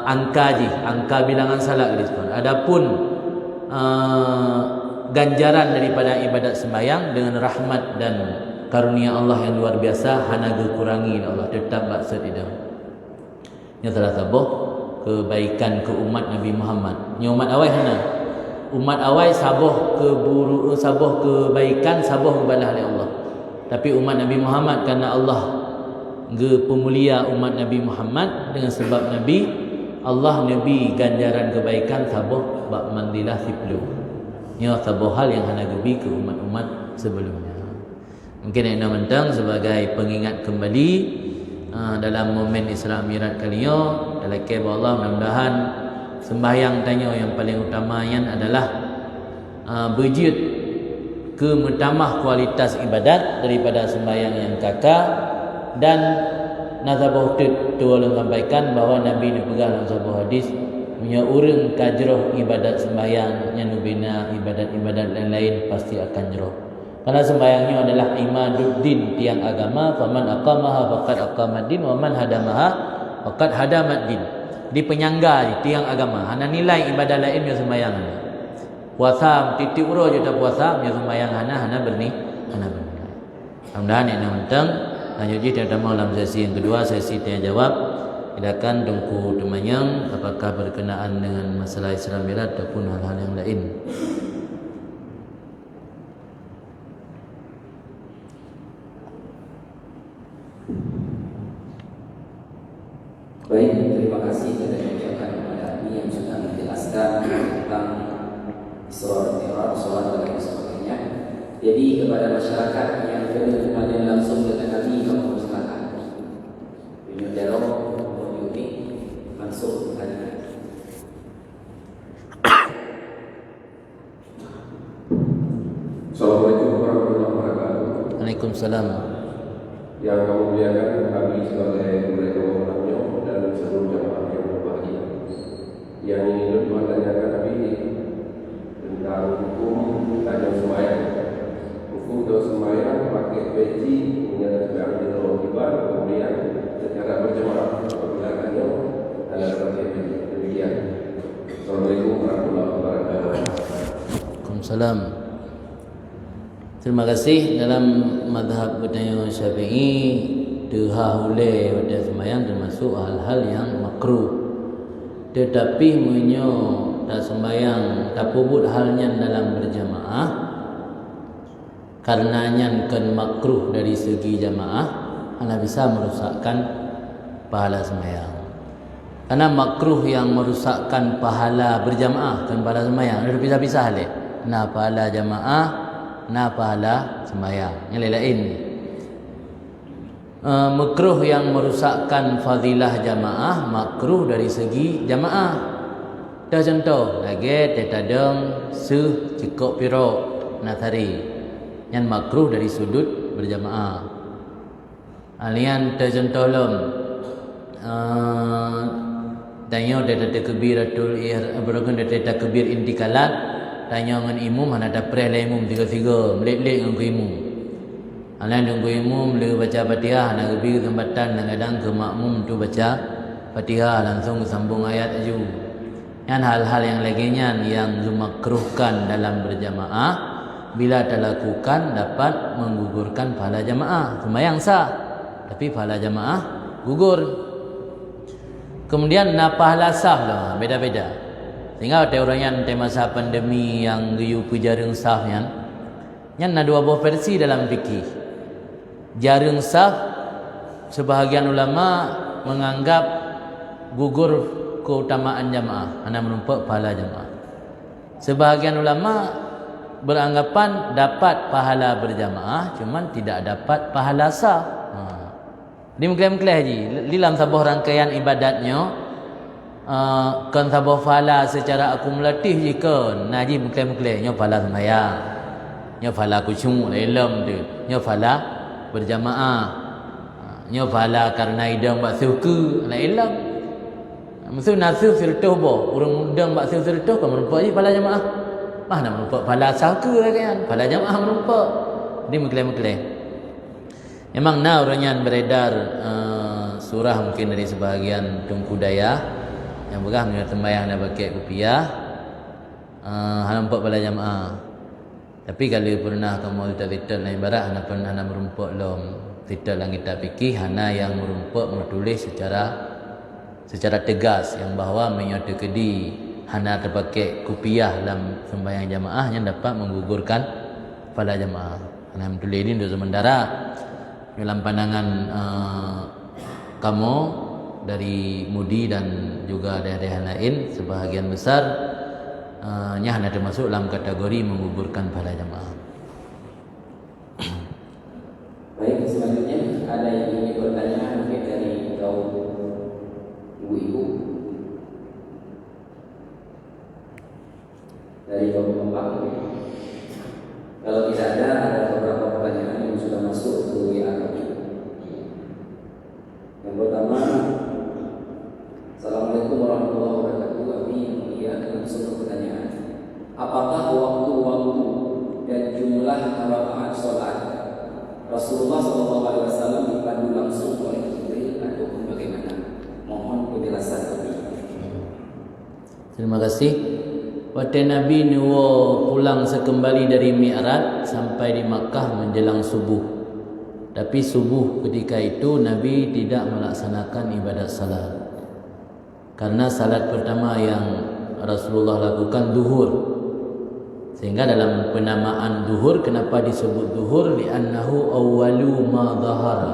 A: angka bilangan salat diskon. Adapun ganjaran daripada ibadat sembahyang dengan rahmat dan karunia Allah yang luar biasa hana kurangi Allah tetap maksud itu. Ini salah satu kebaikan ke umat Nabi Muhammad. Ni umat awal hana. Umat awal sabah kebaikan sabah kebalah oleh Allah. Tapi umat Nabi Muhammad karena Allah pemulia umat Nabi Muhammad dengan sebab Nabi Allah Nabi ganjaran kebaikan sabah bak mandilah 10. Ini sabah hal yang hana gebi ke umat-umat sebelumnya. Mungkin yang mentang sebagai pengingat kembali dalam momen Isra Mi'raj kali ini dalam kebab Allah mudah-mudahan sembahyang tanya yang paling utama yang adalah berjid ke menambah kualitas ibadat daripada sembahyang yang kakak. Dan nazabah tu orang sampaikan bahawa Nabi ni pegang dalam sebuah hadis punya orang kajroh ibadat sembahyang yang nubina ibadat-ibadat lain-lain pasti akan jroh. Karena sembahyangnya adalah imaduddin, tiang agama. Faman aqamaha faqad aqamaddin wa man hadamaha faqad hadamaddin. Di penyangga tiang agama. Hana nilai ibadah lain yang sembahyang. Puasa titik uro je tak puasa yang sembahyang hana berni. Mudah-mudahan ini penting. Lanjut kita mau dalam sesi yang kedua, sesi tanya jawab. Silakan Tungku Temanyang apakah berkenaan dengan masalah Islam Milad ataupun hal-hal yang lain.
B: Baik, terima kasih kita ucapkan kepada Abi yang sudah menjelaskan tentang Isra dan Mi'raj, salat dan sebagainya. Jadi kepada masyarakat yang berhubungan langsung dengan Nabi, kamu silakan. Ini dialog menyuti langsung tadi.
C: Assalamualaikum warahmatullahi wabarakatuh.
A: Waalaikumsalam.
C: Yang kami muliakan, kami sebagai mereka umatnya dan seluruh jamaah yang berbahagia. Yang ingin bertanyakan kami tentang hukum tanya sembahyang. Hukum doa sembahyang pakai peci menyatakan di rohiban kemudian secara berjamaah apabila tanya adalah pakai peci. Demikian. Assalamualaikum warahmatullahi wabarakatuh.
A: Waalaikumsalam. Terima kasih. Dalam mazhab Budaya Syafi'i, dahule pada sembahyang termasuk hal-hal yang makruh. Tetapi menyo tak sembahyang tak pubut halnya dalam berjamaah, karenanya kan makruh dari segi jamaah, anda bisa merosakkan pahala sembahyang. Karena makruh yang merosakkan pahala berjamaah kan pahala sembahyang ada pisah-pisah le. Nah pahala jamaah, nah pahala sembahyang. Yang lain. Makruh yang merosakkan fadilah jamaah, makruh dari segi jamaah. Dah contoh lagi tetadeng seuh cekok pirok nathari. Yang makruh dari sudut berjamaah. Alian tercontoh lom tanya data takbiratul ihram data takbir intikalat, tanya dengan imam mana ada preh lah imam tiga-tiga melek-lek dengan imam. Alian dengan imam le baca Fatihah nak pergi ke tempatan kadang ke makmum tu baca Fatihah langsung sambung ayat aju. Yang hal-hal yang lainnya yang dimakruhkan dalam berjamaah bila dilakukan dapat menggugurkan pahala jamaah. Sembahyang sah tapi pahala jamaah gugur. Kemudian pahala sah lah beda-beda. Sehingga ada orang yang masa pandemi yang geyu pu jaring sah yang ada dua buah versi dalam fikih. Jaring sah sebahagian ulama menganggap gugur keutamaan jamaah, anda menumpak pahala jamaah. Sebahagian ulama beranggapan dapat pahala berjamaah cuman tidak dapat pahala sah. Di mengklaim-klaim haji dalam sebuah rangkaian ibadatnya kan sebuah pahala secara akumulatif jika naji mengklaim-klaim nya pahala sembahyang, nya pahala khusyuk dalam tu, nya pahala berjamaah, nya pahala karena idang bak suku la ilam. Maksud nasu sirtuh bo urang udang bak sirtuh kan merupakan pahala jamaah. Mana merupakan pahala saku kan, pahala jamaah merupakan. Di mengklaim-klaim memang orang yang beredar surah mungkin dari sebahagian Tungku Daya yang begah mengenai sembahyang dah pakai rupiah nampak pada jamaah. Tapi kalau pernah kamu titel lain barat hana pernah hana merumpuk lom titel yang kita fikih hana yang merumpuk menulis secara tegas yang bahawa menyatakan hana terpakai rupiah dalam sembahyang jamaah yang dapat menggugurkan pada jamaah. Hana menulis ini untuk sementara dalam pandangan kamu dari Mudi dan juga daerah lain sebahagian besar nya hanya termasuk dalam kategori menggugurkan pahala jamaah.
B: Baik, selanjutnya ada yang ingin bertanya mungkin dari kaum ibu-ibu, dari kaum bapak. Kalau tidak ada beberapa pertanyaan yang sudah masuk ke WA kami. Yang pertama, Assalamualaikum warahmatullahi wabarakatuh. Kami yang mulia langsung ke pertanyaan. Apakah waktu-waktu dan jumlah rakaat Rasulullah SAW dipandu langsung oleh Jibril ataupun bagaimana? Mohon penjelasan lebih.
A: Terima kasih. Waktu Nabi Nuwo pulang sekembali dari Mi'raj sampai di Makkah menjelang subuh. Tapi subuh ketika itu Nabi tidak melaksanakan ibadat salat. Karena salat pertama yang Rasulullah lakukan zuhur. Sehingga dalam penamaan zuhur, kenapa disebut zuhur? Li'annahu awwalu ma dhahara.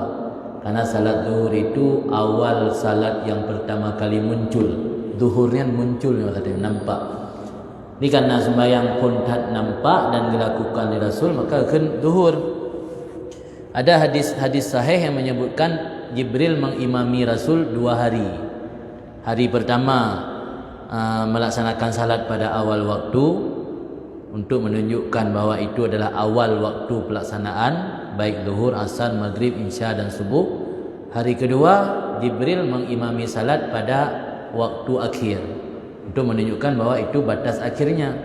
A: Karena salat zuhur itu awal salat yang pertama kali muncul. Zuhurnya muncul, maksudnya nampak. Ini karena sembahyang pun tak nampak dan dilakukan oleh Rasul, maka akan zuhur. Ada hadis sahih yang menyebutkan Jibril mengimami Rasul 2 hari. Hari pertama melaksanakan salat pada awal waktu untuk menunjukkan bahwa itu adalah awal waktu pelaksanaan, baik zuhur, asar, maghrib, isya dan subuh. Hari kedua Jibril mengimami salat pada waktu akhir untuk menunjukkan bahwa itu batas akhirnya.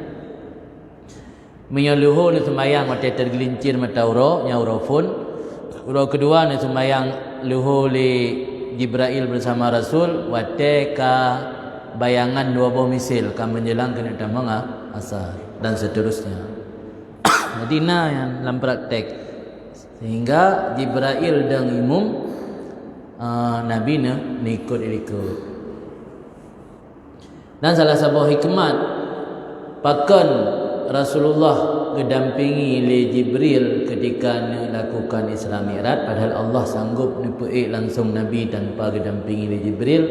A: Menyeluhur ni sembahyang mata tergelincir mata uro nyaurofun. Uro kedua ni sembahyang luhur li Jibril bersama Rasul wateka bayangan 2 buah misil kan menjelang kena tamang asar dan seterusnya. Jadi yang dalam praktek sehingga Jibril dan imum Nabi ni ikut. Dan salah satu hikmat pakan Rasulullah kedampingi oleh Jibril ketika melakukan Isra Mi'raj, padahal Allah sanggup nipuik langsung Nabi tanpa kedampingi oleh Jibril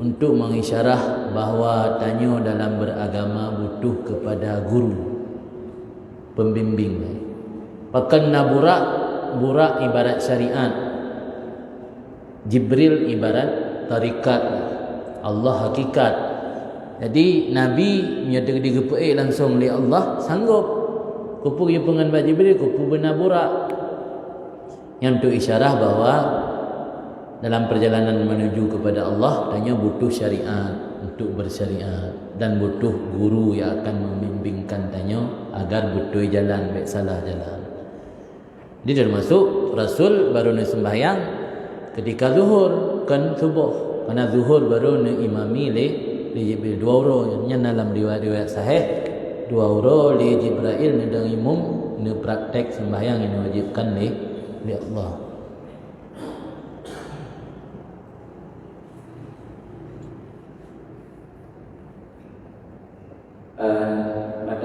A: untuk mengisyarah bahawa tanya dalam beragama butuh kepada guru pembimbing. Pakan burak ibarat syariat, Jibril ibarat tarikat, Allah hakikat. Jadi Nabi menyatakan digepuik langsung oleh Allah sanggup. Kupu yang penganbat Jibril, kupu benar burak. Yang untuk isyarah bahawa dalam perjalanan menuju kepada Allah tanya butuh syariat untuk bersyariat dan butuh guru yang akan membimbingkan tanya agar betul jalan, baik salah jalan. Jadi termasuk Rasul baru nak sembahyang ketika zuhur kan subuh. Karena zuhur baru nak imami le Jibril 2 orang yang dalam riwayat sahih 2 orang li Jibril nedang imam ne praktek sembahyang yang diwajibkan oleh Allah.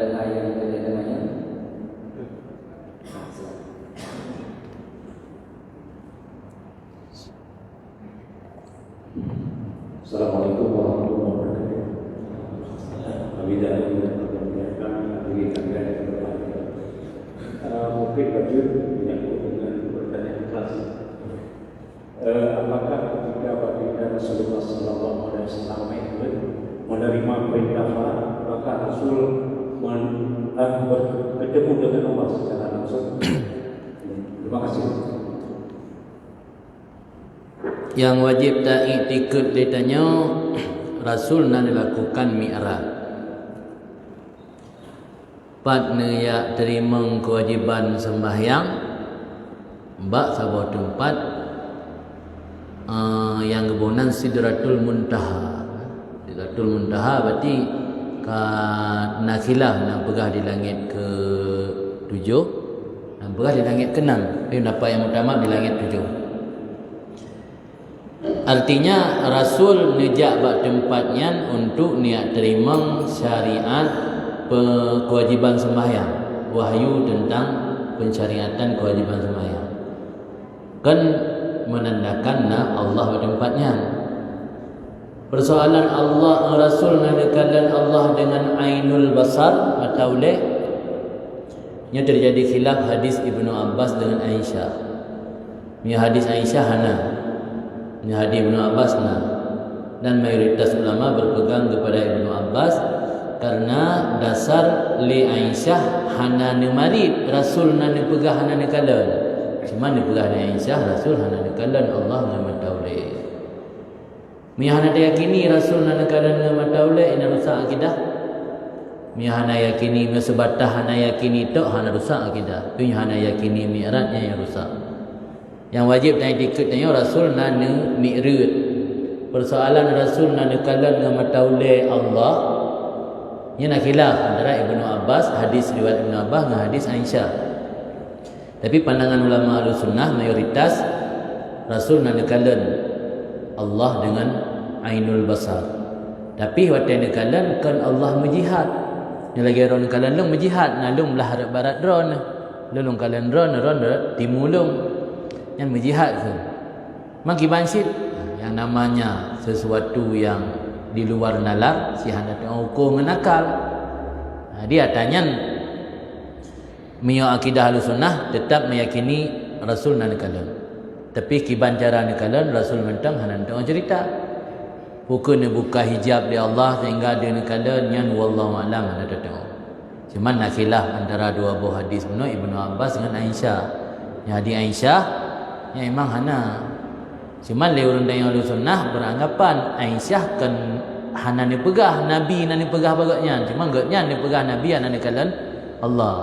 B: Ada yang namanya
C: Assalamualaikum warahmatullahi wabarakatuh. Kami dari mungkin baju menyangkut dengan pertanyaan kelas. Apakah ketika baginda Rasulullah SAW menerima perintah Allah, maka Rasul bertemu dengan Allah secara langsung? Terima kasih.
A: Yang wajib tak ikut ditanya Rasul nak dilakukan Mi'raj. Partner yang terima kewajiban sembahyang mbak sebuah tempat yang kebunan Sidratul Muntaha. Sidratul Muntaha berarti nakilah nak pegah di langit ke-7 dan pegah di langit ke-6. Dia dapat yang utama di langit 7. Artinya Rasul nejak bak tempatnya untuk niat terima syariat kewajiban sembahyang, wahyu tentang pensyariatan kewajiban sembahyang. Kan menandakan Allah bertempatnya. Persoalan Allah Rasul mengatakan Allah dengan ainul basar atau le, nya terjadi khilaf hadis Ibnu Abbas dengan Aisyah. Ni hadis Aisyah hana, ni hadis Ibnu Abbas dan mayoritas ulama berpegang kepada Ibnu Abbas karena dasar li Aisyah hana ni marid Rasul na ni pegah hana ni kalan. Cuma ni pegah ni Aisyah Rasul hana ni kalan Allah ngam taule. Mi hana yakini Rasul na ni kalan ngam taule ina rusak akidah. Mi hana yakini mi sebatah hana yakini tok hana rusak akidah. Tu hana yakini mi'rajnya yang rusak. Yang wajib tanya dikit tanya Rasul nana mi'raj. Persoalan Rasul nana kalan dengan mataule Allah. Ini nak khilaf antara Ibnu Abbas, hadis riwayat Ibnu Abbas dengan hadis Aisyah. Tapi pandangan ulama Ahlussunnah mayoritas Rasul nana kalan Allah dengan ainul basar. Tapi waktu nana kalan kan Allah menjihad. Yang lagi orang kalan long berjihad nalung belah harap barat dron lulung kalan dron timulung yang berjihad ke maki bansit yang namanya sesuatu yang di luar nalar si hendak ukur menakal. Dia tanya mio akidah Ahlussunnah tetap meyakini Rasul nan kalan tapi kiban cara nan kalan Rasul mentang hanan tong cerita bukan buka hijab di Allah sehingga dia kala nyan wallahu alam ada tahu. Cuma nak khilaf antara dua buah hadis benar Ibnu Abbas dengan Aisyah. Yang hadis Aisyah yang memang hana. Cuma le urang yang Ahlussunnah beranggapan Aisyah kan hana ni pegah Nabi nan ni pegah bagaknya. Cuma enggaknya ni pegah Nabi nan kalan Allah.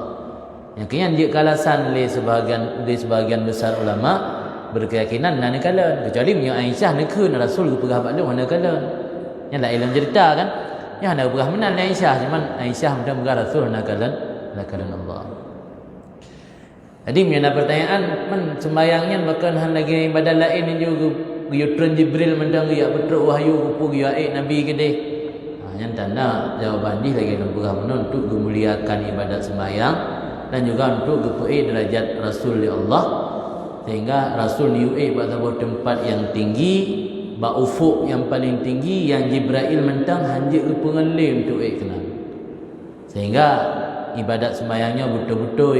A: Yang kian dia kalasan le sebahagian besar ulama berkeyakinan nan kalan kecuali minyak Aisyah nak Rasul pegah bak lu hana kalan yang lain dalam cerita kan yang hana pegah menan Aisyah cuman Aisyah mudah pegah Rasul hana kalan Allah. Jadi mina pertanyaan men sembayangnya bahkan han lagi ibadah lain juga yutran Jibril mendang ya betul wahyu ku ya Nabi gede yang tanda jawaban dia lagi dalam pegah menan untuk memuliakan ibadat sembayang dan juga untuk gepei derajat Rasul di Allah sehingga Rasul niu'e pada sebuah tempat yang tinggi ba ufuk yang paling tinggi yang Jibril mentang hanjik ke pengelim untuk kenal sehingga ibadat sembahyangnya betul-betul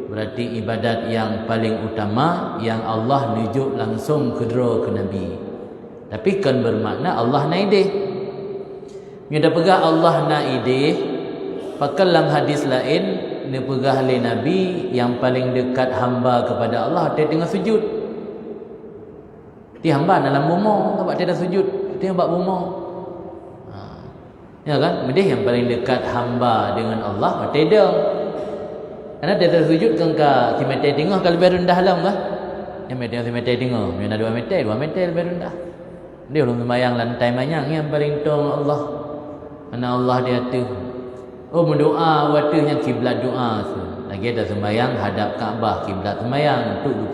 A: berarti ibadat yang paling utama yang Allah nunjuk langsung kedera ke Nabi tapi kan bermakna Allah naideh dia dah pegah Allah naideh pakalam hadis lain dia pegah oleh Nabi yang paling dekat hamba kepada Allah dia tengah sujud. Dia hamba dalam bumi sebab dia dah sujud, dia buat bumi. Ya kan? Medih yang paling dekat hamba dengan Allah dia dah. Karena dia dah sujud kan ke meter tengah kalau lebih rendah lah kan. Yang meter tengah, mana 2 meter lebih rendah. Dia belum sembahyang lantai banyak yang paling tong Allah. Karena Allah dia tu mendoa waktunya kiblat doa lagi ada sembahyang hadap Kaabah kiblat sembahyang untuk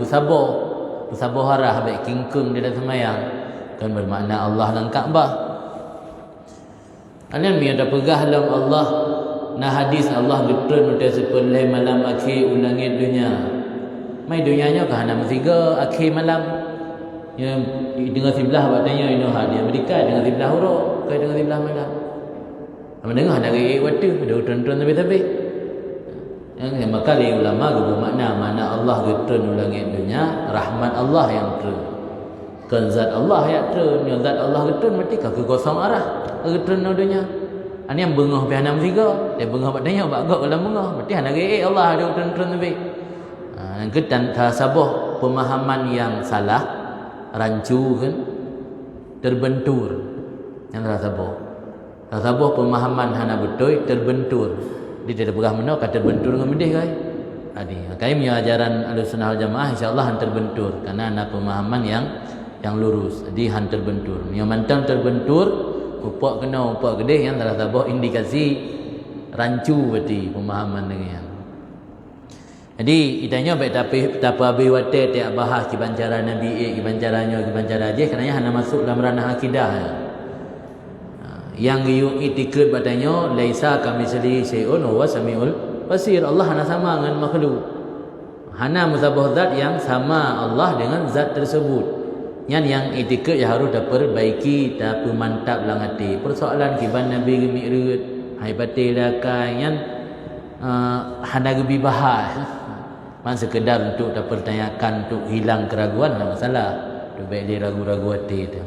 A: bersabar harah baik kingkung dia dah sembahyang kan bermakna Allah dan Kaabah. Kalian ada pegah dalam Allah nah hadis Allah getun udah sepelai malam akhir ulangit dunia mai dunianya ke hana mesiga akhir malam yang dengan sebelah batanya dia berikan dengan sebelah huruf ke dengan sebelah malam. Apa dengar ada waktu ada tonton tapi yang maka ulama guna makna Allah getun ulangit dunia rahmat Allah yang ter kan zat Allah yang ter yang zat Allah getun mesti ke kosong arah getun dunia ani yang bengah pi hanam tiga dia bengah batanya bak gak dalam bengah mesti hana Allah ada tonton tapi yang ketan sabah pemahaman yang salah rancu kan terbentur yang sabah Tasawuf pemahaman hana betul terbentur. Dia tidak pegah mana kata terbentur dengan medih kai. Kami punya ajaran Ahlussunnah wal Jamaah insya-Allah han terbentur karena ada pemahaman yang lurus. Jadi han terbentur. Yang mantang terbentur upak kena upak gede yang tasawuf indikasi rancu berarti pemahaman dengan. Jadi itanya baik tapi abi wate tak bahas kiban cara Nabi kiban cara dia kerana hana masuk dalam ranah akidah. Yang itikad batanya laisa kamitslihi syai'un huwa samiul basir. Allah hana sama dengan makhluk. Hana musabah zat yang sama Allah dengan zat tersebut. Yang itikad yang harus diperbaiki tapi mantap dalam hati. Persoalan kiban Nabi Mi'raj hai batil dakai yang hana gebi bahas. Man sekedar untuk dipertanyakan untuk hilang keraguan tak masalah. Tu baik dia ragu-ragu hati tu.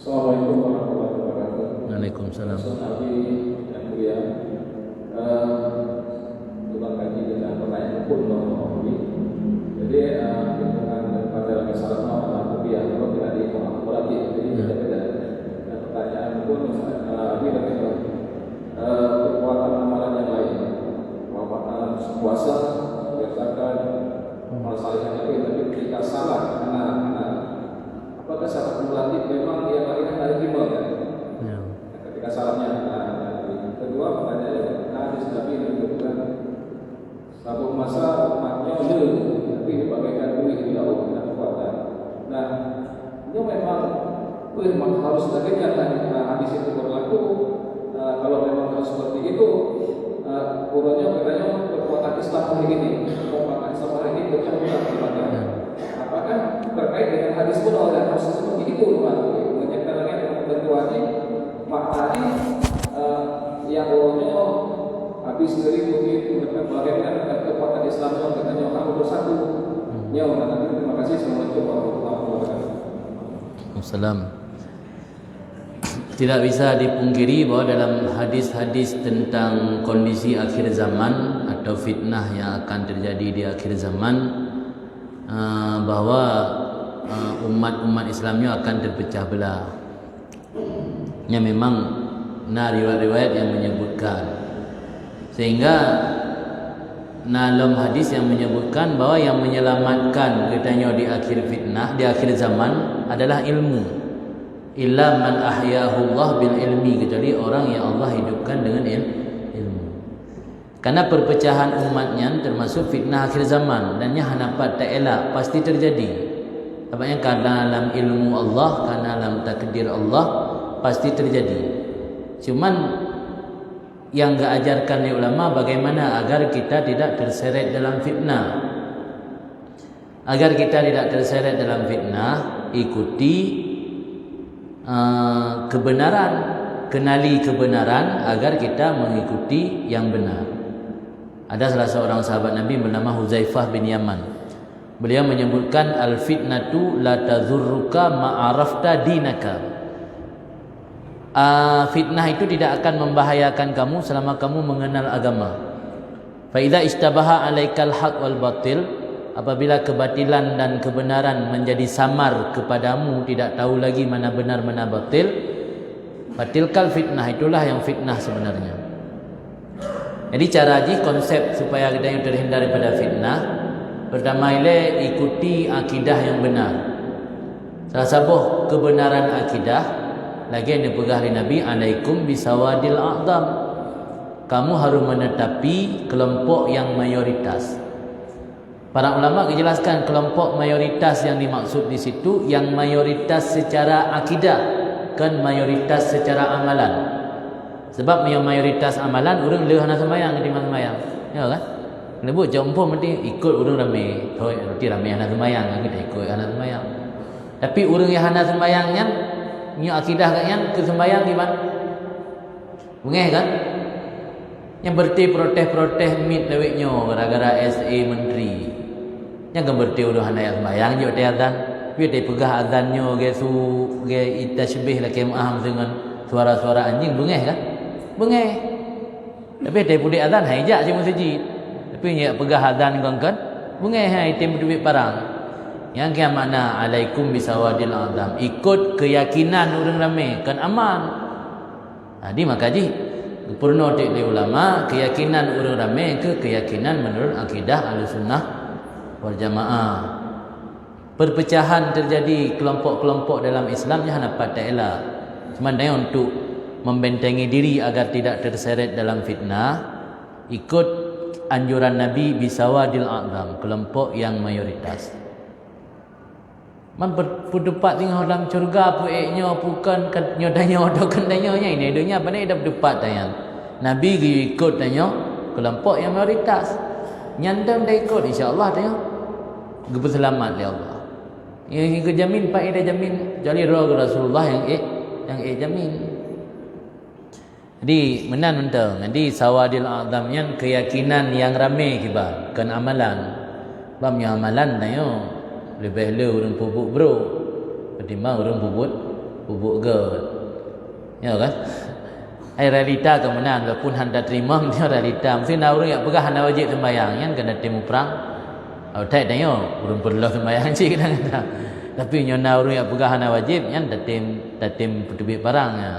C: Assalamualaikum warahmatullahi wabarakatuh.
A: Waalaikumsalam.
C: Nabi yang mulia, kita kaji dengan pertanyaan pun Nabi. Jadi dengan pada masalah Nabi yang kalau tidak diinformasi, jadi beda-beda. puasa, zakat, masalahnya tapi ketika salat anak-anak, apakah salat kumulatif memang yang lain hari lima kan?
A: Ya.
C: Ketika salatnya kedua pertanyaannya hadis Nabi menyebutkan satu masa umatnya tapi bagaikan duit tidak punya kekuatan. Nah, itu memang harus demikian hadis itu berlaku. Kalau memang harus seperti itu, urutnya katanya kekuatan Islam hari ini, kekuatan Islam hari ini berkembang. Apakah terkait dengan hadis pun oleh harus seperti itu, menyiapkan lagi ketentuannya maknanya yang urutnya habis dari begitu bagaimana kekuatan Islam itu katanya kamu bersatu. Ya, terima kasih. Assalamualaikum warahmatullahi wabarakatuh.
A: Wassalam. Tidak bisa dipungkiri bahwa dalam hadis-hadis tentang kondisi akhir zaman atau fitnah yang akan terjadi di akhir zaman, bahwa umat-umat Islamnya akan terpecah belah. Ya, memang riwayat-riwayat yang menyebutkan, sehingga dalam hadis yang menyebutkan bahwa yang menyelamatkan katanya di akhir fitnah, di akhir zaman adalah ilmu. Illa man ahyahu Allah bil ilmi, kecuali orang yang Allah hidupkan dengan ilmu. Karena perpecahan umatnya termasuk fitnah akhir zaman, dan yang hanapat tak elak pasti terjadi. Apanya karena dalam ilmu Allah, karena dalam takdir Allah pasti terjadi. Cuman yang enggak ajarkan oleh ulama bagaimana agar kita tidak terseret dalam fitnah. Agar kita tidak terseret dalam fitnah, ikuti kebenaran, kenali kebenaran agar kita mengikuti yang benar. Ada salah seorang sahabat Nabi bernama Huzaifah bin Yaman. Beliau menyebutkan al-fitnatu la tadhurruka ma'arafta dinaka. Fitnah itu tidak akan membahayakan kamu selama kamu mengenal agama. Fa idza istabaha alaikal haq wal batil, apabila kebatilan dan kebenaran menjadi samar kepadamu, tidak tahu lagi mana benar mana batil, batilkal fitnah, itulah yang fitnah sebenarnya. Jadi cara konsep supaya kita yang terhindar daripada fitnah, pertama ile ikuti akidah yang benar. Salah satu kebenaran akidah lagi yang dipegang oleh Nabi, alaikum bisawadil a'dam. Kamu harus menetapi kelompok yang mayoritas. Para ulama menjelaskan kelompok mayoritas yang dimaksud di situ yang mayoritas secara akidah, kan mayoritas secara amalan. Sebab yang mayoritas amalan orang leh hana sembahyang di sembahyang. Ya kan? Lebut jompo mesti ikut orang ramai. Thôi roti ramai hana sembahyang, kita ikut hana sembahyang. Tapi orang yang hana sembahyangnya punya akidah katnya ke sembahyang di mana? Bengeh kan? Yang berti protes-protes mit leweknya gara-gara SA menteri. Yang berti udah hanaya sembahyang je dia azan. Dia pegah azannya ge tasbih lah kemah dengan suara-suara anjing bengeh kan? Bengeh. Tapi dia pudi azan haijak je masjid. Tapi dia pegah azan kan? Bengeh hai tim duit parang. Yang kia makna alaikum bisawadil azam. Ikut keyakinan orang ramai kan aman. Di maka purno di ulama keyakinan orang ramai ke keyakinan menurut akidah Ahlussunnah wal Jamaah. Perpecahan terjadi kelompok-kelompok dalam Islam yang dapat ta'ala. Cuma dia untuk membentengi diri agar tidak terseret dalam fitnah, ikut anjuran Nabi bisawadil a'zam, kelompok yang mayoritas. Man berdebat tengah dalam syurga pueknya bukan nyodanya atau kendanya ini dunia apa ni dah berdebat tanya. Nabi ikut tanya kelompok yang mayoritas. Nyandang dah ikut insya-Allah tanya. Gebu selamat ya Allah. Yang jamin pak ida jamin jadi roh Rasulullah yang jamin. Jadi menan mentang. Jadi sawadil azam yang keyakinan yang ramai kibar kan amalan. Bamnya amalan tanya lebih le orang pupuk bro ketimbang orang pupuk god. Ya kan? Ai realita kemenang walaupun handa terima dia realita. Mesti nak orang yang pegah handa wajib sembahyang yang kena temu perang. Au tak tanya orang perlu sembahyang cik kata. Tapi nyona orang yang pegah handa wajib yang datim pedubit barang ya.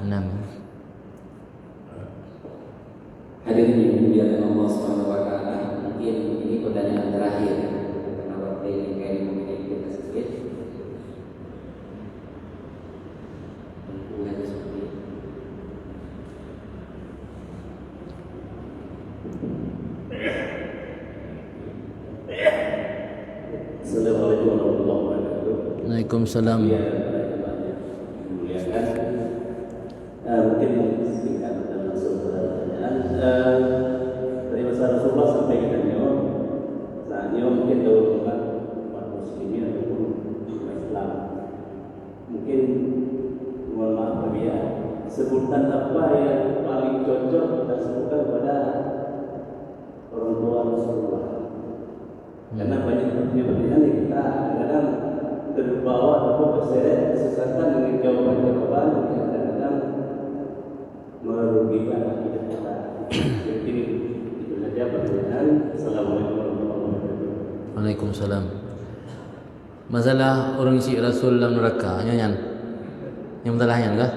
A: 6
B: Hadirin yang dimuliakan Allah Subhanahu wa taala, mungkin ini pertanyaan terakhir karena waktu ini kayak memiliki kita sedikit. Hubungannya seperti ini.
D: Assalamualaikum warahmatullahi wabarakatuh.
A: Waalaikumsalam.
D: Dimuliakan. Mungkin singkat dan langsung ke pertanyaan. Dari masa Rasulullah sampai kita nyawa, saatnya mungkin dalam umat muslimin ataupun umat Islam. Mungkin mohon maaf ya, sebutan apa yang paling cocok kita sebutkan kepada orang tua Rasulullah. Karena banyak pertanyaan yang kita kadang-kadang terbawa atau terseret kesesatan dengan jawaban-jawaban yang kadang-kadang merugikan akidah kita. Jadi itu saja pertanyaan. Assalamualaikum warahmatullahi wabarakatuh.
A: Waalaikumsalam. Masalah orang isi Rasul dalam neraka, nyanyian. Yang masalahnya kah?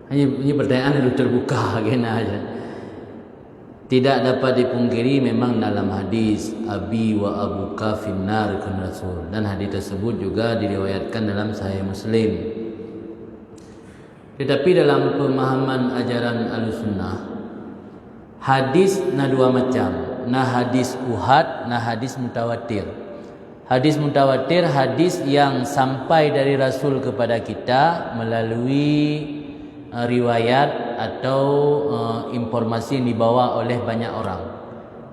A: Ini pertanyaan yang terbuka gena aja. Tidak dapat dipungkiri memang dalam hadis Abi wa abuka finnar kun Rasul, dan hadis tersebut juga diriwayatkan dalam Sahih Muslim. Tetapi dalam pemahaman ajaran Ahlussunnah, hadis na dua macam, na hadis uhad, na hadis mutawatir. Hadis mutawatir hadis yang sampai dari Rasul kepada kita melalui riwayat atau informasi yang dibawa oleh banyak orang.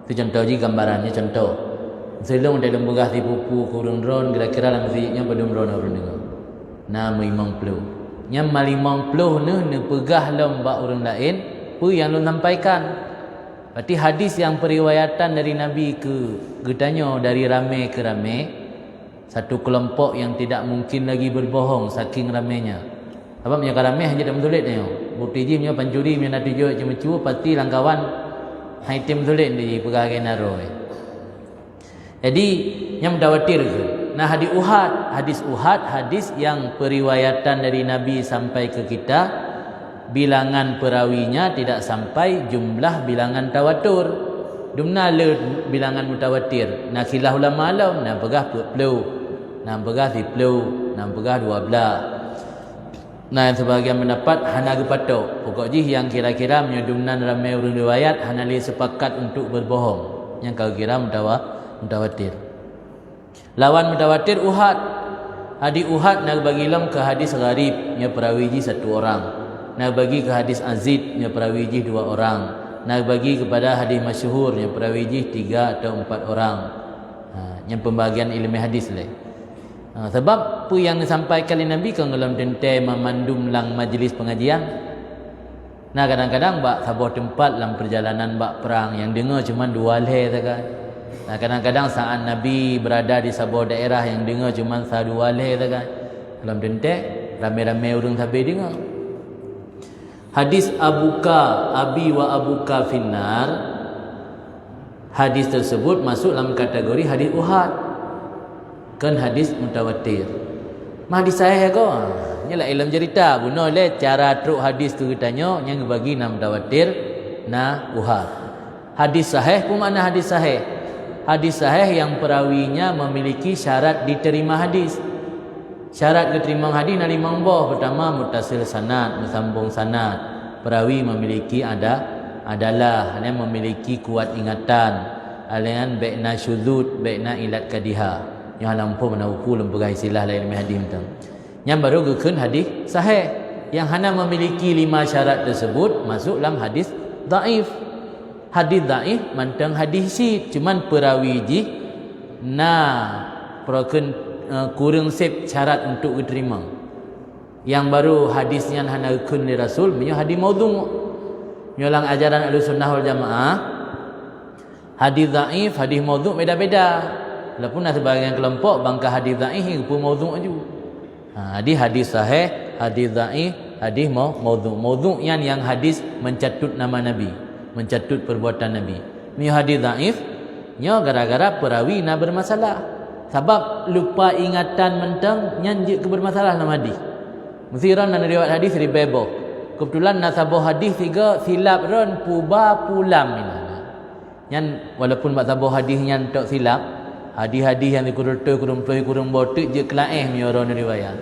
A: Itu contoh je gambarannya. Contoh, selong dalam begah di pupu kurung drone, kira-kira dalam masjidnya pada drone orang dengar. Nama imam pelu. Yang malimang pelu ne pegah lomba orang lain, pu yang lu sampaikan. Berarti hadis yang periwayatan dari Nabi ke getanya dari ramai ke ramai, satu kelompok yang tidak mungkin lagi berbohong saking ramainya. Apa punya karameh hanya tak betulit dia. Bukti je punya pancuri punya natijau cuma cuba pasti langkawan haitim betulit di pegagai naro. Jadi yang mutawatir ke. Nah hadis Uhad hadis yang periwayatan dari Nabi sampai ke kita, bilangan perawinya tidak sampai jumlah bilangan tawatur. Dumna le bilangan mutawatir. Nah khilah ulama alam nah pegah 20. Nah pegah 10, nah pegah 12. Nah sebahagian pendapat hana gepatok. Pokok jih yang kira-kira menyedumnan ramai orang riwayat hana li sepakat untuk berbohong. Yang kau kira mutawatir. Lawan mutawatir Uhad. Hadis Uhad nak bagi lam ke hadis gharib nya perawi ji satu orang. Nak bagi ke hadis azid nya perawi ji 2 orang. Nak bagi kepada hadis masyhur nya perawi ji 3 atau 4 orang. Yang pembagian ilmu hadis le. Sebab apa yang disampaikan oleh Nabi kan dalam tentai memandum lang majlis pengajian. Nah kadang-kadang bak sabuah tempat dalam perjalanan bak perang yang dengar cuma 2 leh saja. Nah kadang-kadang saat Nabi berada di sebuah daerah yang dengar cuma 1-2 leh saja. Dalam tentai ramai-ramai orang sampai dengar. Hadis Abi wa abuka finnar, hadis tersebut masuk dalam kategori hadis Uhad. Kan hadis mutawatir. Hadis sahih kau. Nyalah ilmu cerita guna le cara truk hadis tu tanya yang bagi nam mutawatir na Uhad. Hadis sahih pun mana hadis sahih? Hadis sahih yang perawinya memiliki syarat diterima hadis. Syarat diterima hadis na 5 buah. Pertama muttasil sanad, bersambung sanad. Perawi memiliki adalah yang memiliki kuat ingatan. Alian baikna syudzud, baikna ilat kadiha. Yang lampu menauku lembaga istilah lain hadis tu. Yang baru gukun hadis sahih yang hana memiliki 5 syarat tersebut masuk dalam hadis dhaif. Hadis dhaif mantang hadis syid cuman perawi ji perokun kurang sep syarat untuk diterima. Yang baru hadisnya hana gukun li Rasul punya hadis maudhu'. Nyolang ajaran Ahlussunnah wal Jamaah. Hadis dhaif, hadis maudhu' beda-beda. Walaupun ada sebahagian kelompok bangka hadis dhaif pun maudhu' juga. Hadis sahih, hadis dhaif, hadis maudhu'. Maudhu' yang hadis mencatut nama Nabi, mencatut perbuatan Nabi. Mi hadis dhaif nya gara-gara perawi na bermasalah. Sebab lupa ingatan mentang nyanjik ke bermasalah nama hadis. Mesti orang dan riwayat hadis ribebo. kebetulan nasabah hadis 3 silap ron puba pulam ni. Yang walaupun nasabah hadis yang tak silap, hadis-hadis yang dikurut-kurut kurung botik je kelaih ni orang riwayat.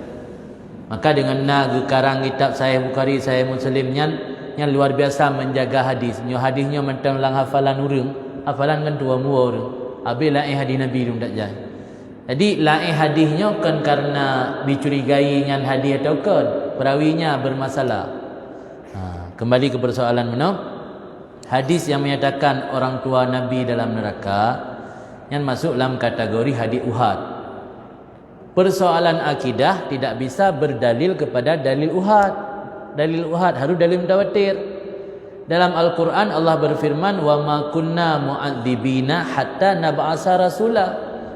A: Maka dengan karang kitab Sahih Bukhari, Sahih Muslim yang luar biasa menjaga hadis. Hadisnya mentang lang hafalan urang, hafalan kan tua mua orang. Habis lain hadis Nabi dum tak jai. Jadi lain hadisnya kan karena dicurigai dengan hadis atau kan perawinya bermasalah. Kembali ke persoalan mana? Hadis yang menyatakan orang tua Nabi dalam neraka yang masuk dalam kategori hadis Uhad. Persoalan akidah tidak bisa berdalil kepada dalil Uhad. Dalil Uhad harus dalil mutawatir. Dalam Al-Quran Allah berfirman, wa ma kunna mu'adzibina hatta nab'asa rasula.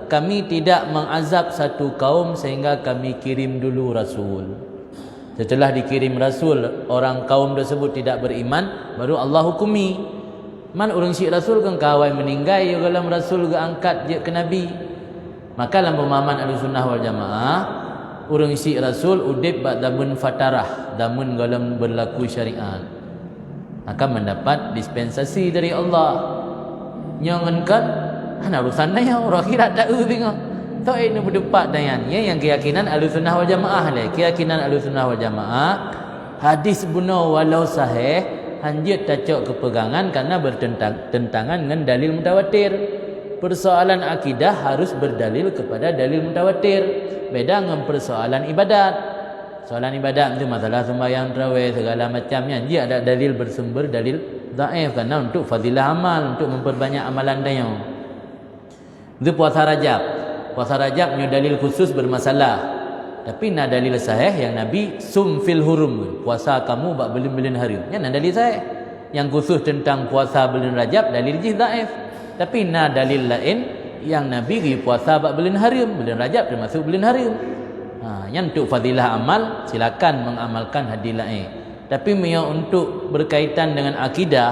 A: Kami tidak mengazab satu kaum sehingga kami kirim dulu rasul. Setelah dikirim rasul, orang kaum tersebut tidak beriman, baru Allah hukumi. Man orang syik rasul kan kawai meninggal ya dalam rasul ke angkat je ke nabi. Maka dalam pemahaman Ahlussunnah wal Jamaah, orang syik rasul udib ba'damun fatarah, damun dalam berlaku syariat, akan mendapat dispensasi dari Allah. Nyangankan ana urusan dia orang kira tak tengok. Tak ini berdebat dengan yang keyakinan Ahlussunnah wal Jamaah le. Keyakinan Ahlussunnah wal Jamaah, hadis benar walau sahih hanjit tacok kepegangan karena bertentangan dengan dalil mutawatir. Persoalan akidah harus berdalil kepada dalil mutawatir. Beda dengan persoalan ibadat. Soalan ibadat itu masalah sembahyang tarawih segala macamnya, dia ada dalil bersumber dalil dhaif karena untuk fadilah amal, untuk memperbanyak amalan dia. Itu puasa Rajab. Puasa Rajab punya dalil khusus bermasalah. Tapi nak dalil sahih yang Nabi sum fil hurum, puasa kamu bak bulan-bulan haram. Yang nak dalil sahih. Yang khusus tentang puasa bulan Rajab dalil je dhaif. Tapi nak dalil lain yang Nabi pergi puasa bak bulan haram, bulan Rajab termasuk bulan haram. Yang untuk fadilah amal silakan mengamalkan hadis lain. Tapi untuk berkaitan dengan akidah,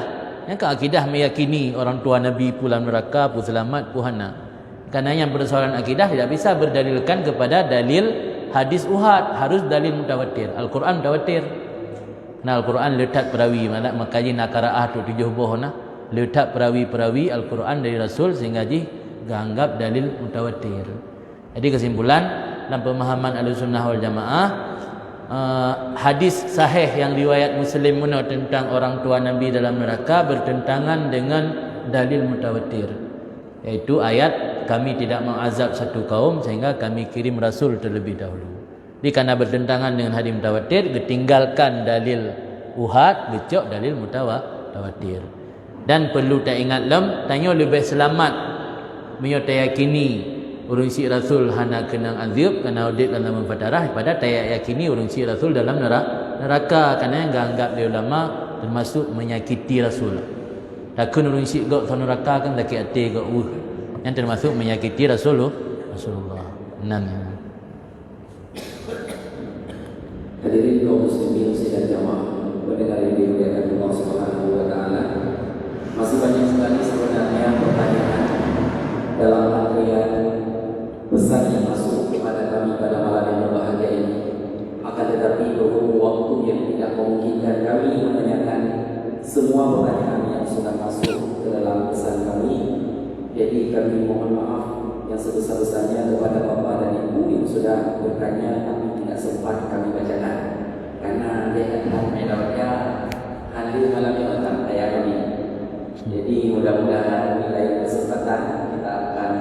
A: yang ke akidah meyakini orang tua Nabi pulang neraka, pu selamat, pu hana. Karena yang persoalan akidah tidak bisa berdalilkan kepada dalil hadis Uhad, harus dalil mutawatir. Al-Quran mutawatir. Nah, Al-Quran letak perawi, makanya nak qiraah tu 7 boh nah. Letak perawi-perawi Al-Quran dari Rasul sehingga dianggap dalil mutawatir. Jadi kesimpulan dalam pemahaman Ahlussunnah wal Jamaah, hadis sahih yang riwayat Muslim tentang orang tua Nabi dalam neraka bertentangan dengan dalil mutawatir, yaitu ayat kami tidak mengazab satu kaum sehingga kami kirim rasul terlebih dahulu. Jadi karena bertentangan dengan hadis mutawatir, ditinggalkan dalil Uhad, gecok dalil mutawatir. Dan perlu tak ingat tanya lebih selamat menyo tayakini urang si rasul hana kena azab kena audit dalam fatarah pada tak yakini urang si rasul dalam neraka, kerana yang anggap dia ulama termasuk menyakiti rasul. Takun urang si gak neraka kan tak ati gak yang termasuk menyakiti Rasulullah.
B: Hadirin kaum muslimin sidang jamaah pendengar yang dimuliakan Allah Subhanahu wa taala. Masih banyak sekali sebenarnya pertanyaan dalam antrian pesan yang masuk kepada kami pada malam yang berbahagia ini. Akan tetapi berhubung waktu yang tidak memungkinkan kami menanyakan semua pertanyaan yang sudah masuk ke dalam pesan kami, jadi kami mohon maaf yang sebesar-besarnya kepada Bapak dan Ibu yang sudah bertanya tapi tidak sempat kami bacakan karena dia akan melawatnya hadir malam yang datang ayat kami. Jadi mudah-mudahan di lain kesempatan kita akan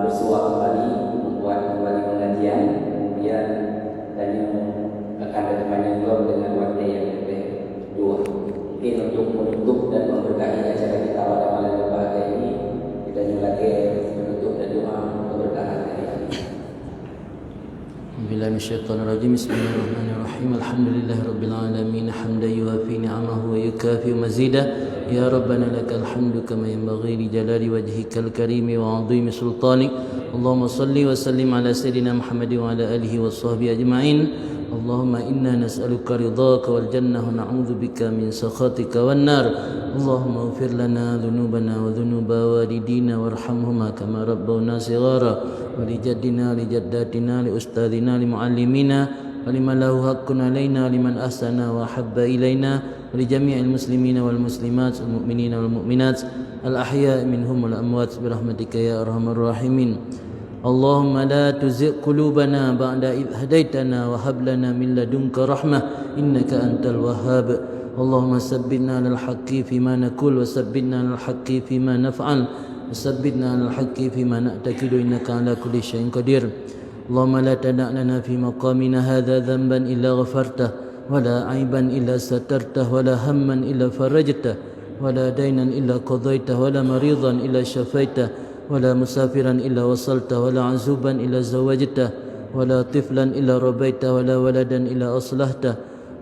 B: bersuara kembali, membuat kembali pengajian, kemudian dan yang akan bertanya juga dengan waktu yang kedua. Mungkin untuk menutup dan memberkahi acara kita pada malam yang berbahagia ini, kita nyulake menutup dan doa keberkahan hari ini.
A: Bismillahirrahmanirrahim. Bismillahirrahmanirrahim. Alhamdulillahirabbil alamin hamdan yuwafi ni'amahu wa yukafi mazidah. Ya Rabbana lakal hamdu kama yanbaghi li jalali wajhikal karim wa 'azimi sultanik. Allahumma salli wa sallim ala sayyidina Muhammad wa ala alihi wa sahbihi ajma'in. Allahumma inna nas'aluka ridhaka wal jannah wa na'udzu bika min sakhatika wan nar. Allahumma ighfir lana dhunubana wa dhunuba walidina warhamhuma kama rabbawna shighara wa li jaddina li jaddatina li ustadina li muallimina ولمن له حق علينا ولمن أحسن وأحب إلينا ولجميع المسلمين والمسلمات والمؤمنين والمؤمنات الأحياء منهم والأموات برحمتك يا أرحم الراحمين. اللهم لا تزغ قلوبنا بعد إذ هديتنا وهب لنا من لدنك رحمة إنك أنت الوهاب. اللهم ثبتنا على الحق فيما نقول وثبتنا على الحق فيما نفعل وثبتنا على الحق فيما نعتقد إنك على كل شيء قدير. اللهم لا تدع لنا في مقامنا هذا ذنبا إلا غفرته ولا عيبا إلا سترته ولا هما إلا فرجته ولا دينا إلا قضيته ولا مريضا إلا شفيته ولا مسافرا إلا وصلته ولا عزوبا إلا زوجته ولا طفلا إلا ربيته ولا ولدا إلا أصلحته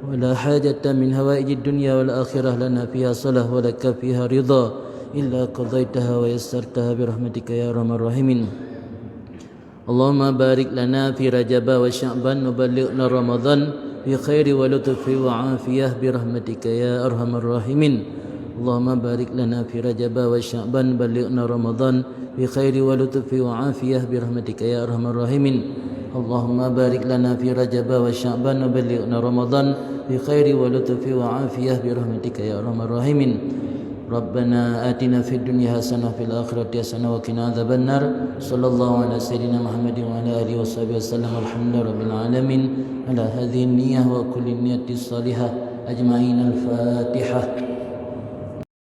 A: ولا حاجة من هوائج الدنيا والآخرة لنا فيها صلاح ولك فيها رضا إلا قضيتها ويسرتها برحمتك يا أرحم الراحمين. اللهم بارك لنا في رجب وشعبان وبلغنا رمضان بخير ولطف وعافية برحمتك يا أرحم الراحمين. اللهم بارك لنا في رجب وشعبان بلغنا رمضان بخير ولطف وعافية برحمتك يا أرحم الراحمين. اللهم بارك لنا في رجب وشعبان وبلغنا رمضان بخير ولطف وعافية برحمتك يا أرحم الراحمين. ربنا آتنا في الدنيا حسنة وفي الآخرة حسنة وقنا عذاب النار. صلى الله على سيدنا محمد وعلى آله وصحبه وسلم. الحمد لله رب العالمين على هذه النية وكل النية الصالحة أجمعين. الفاتحة.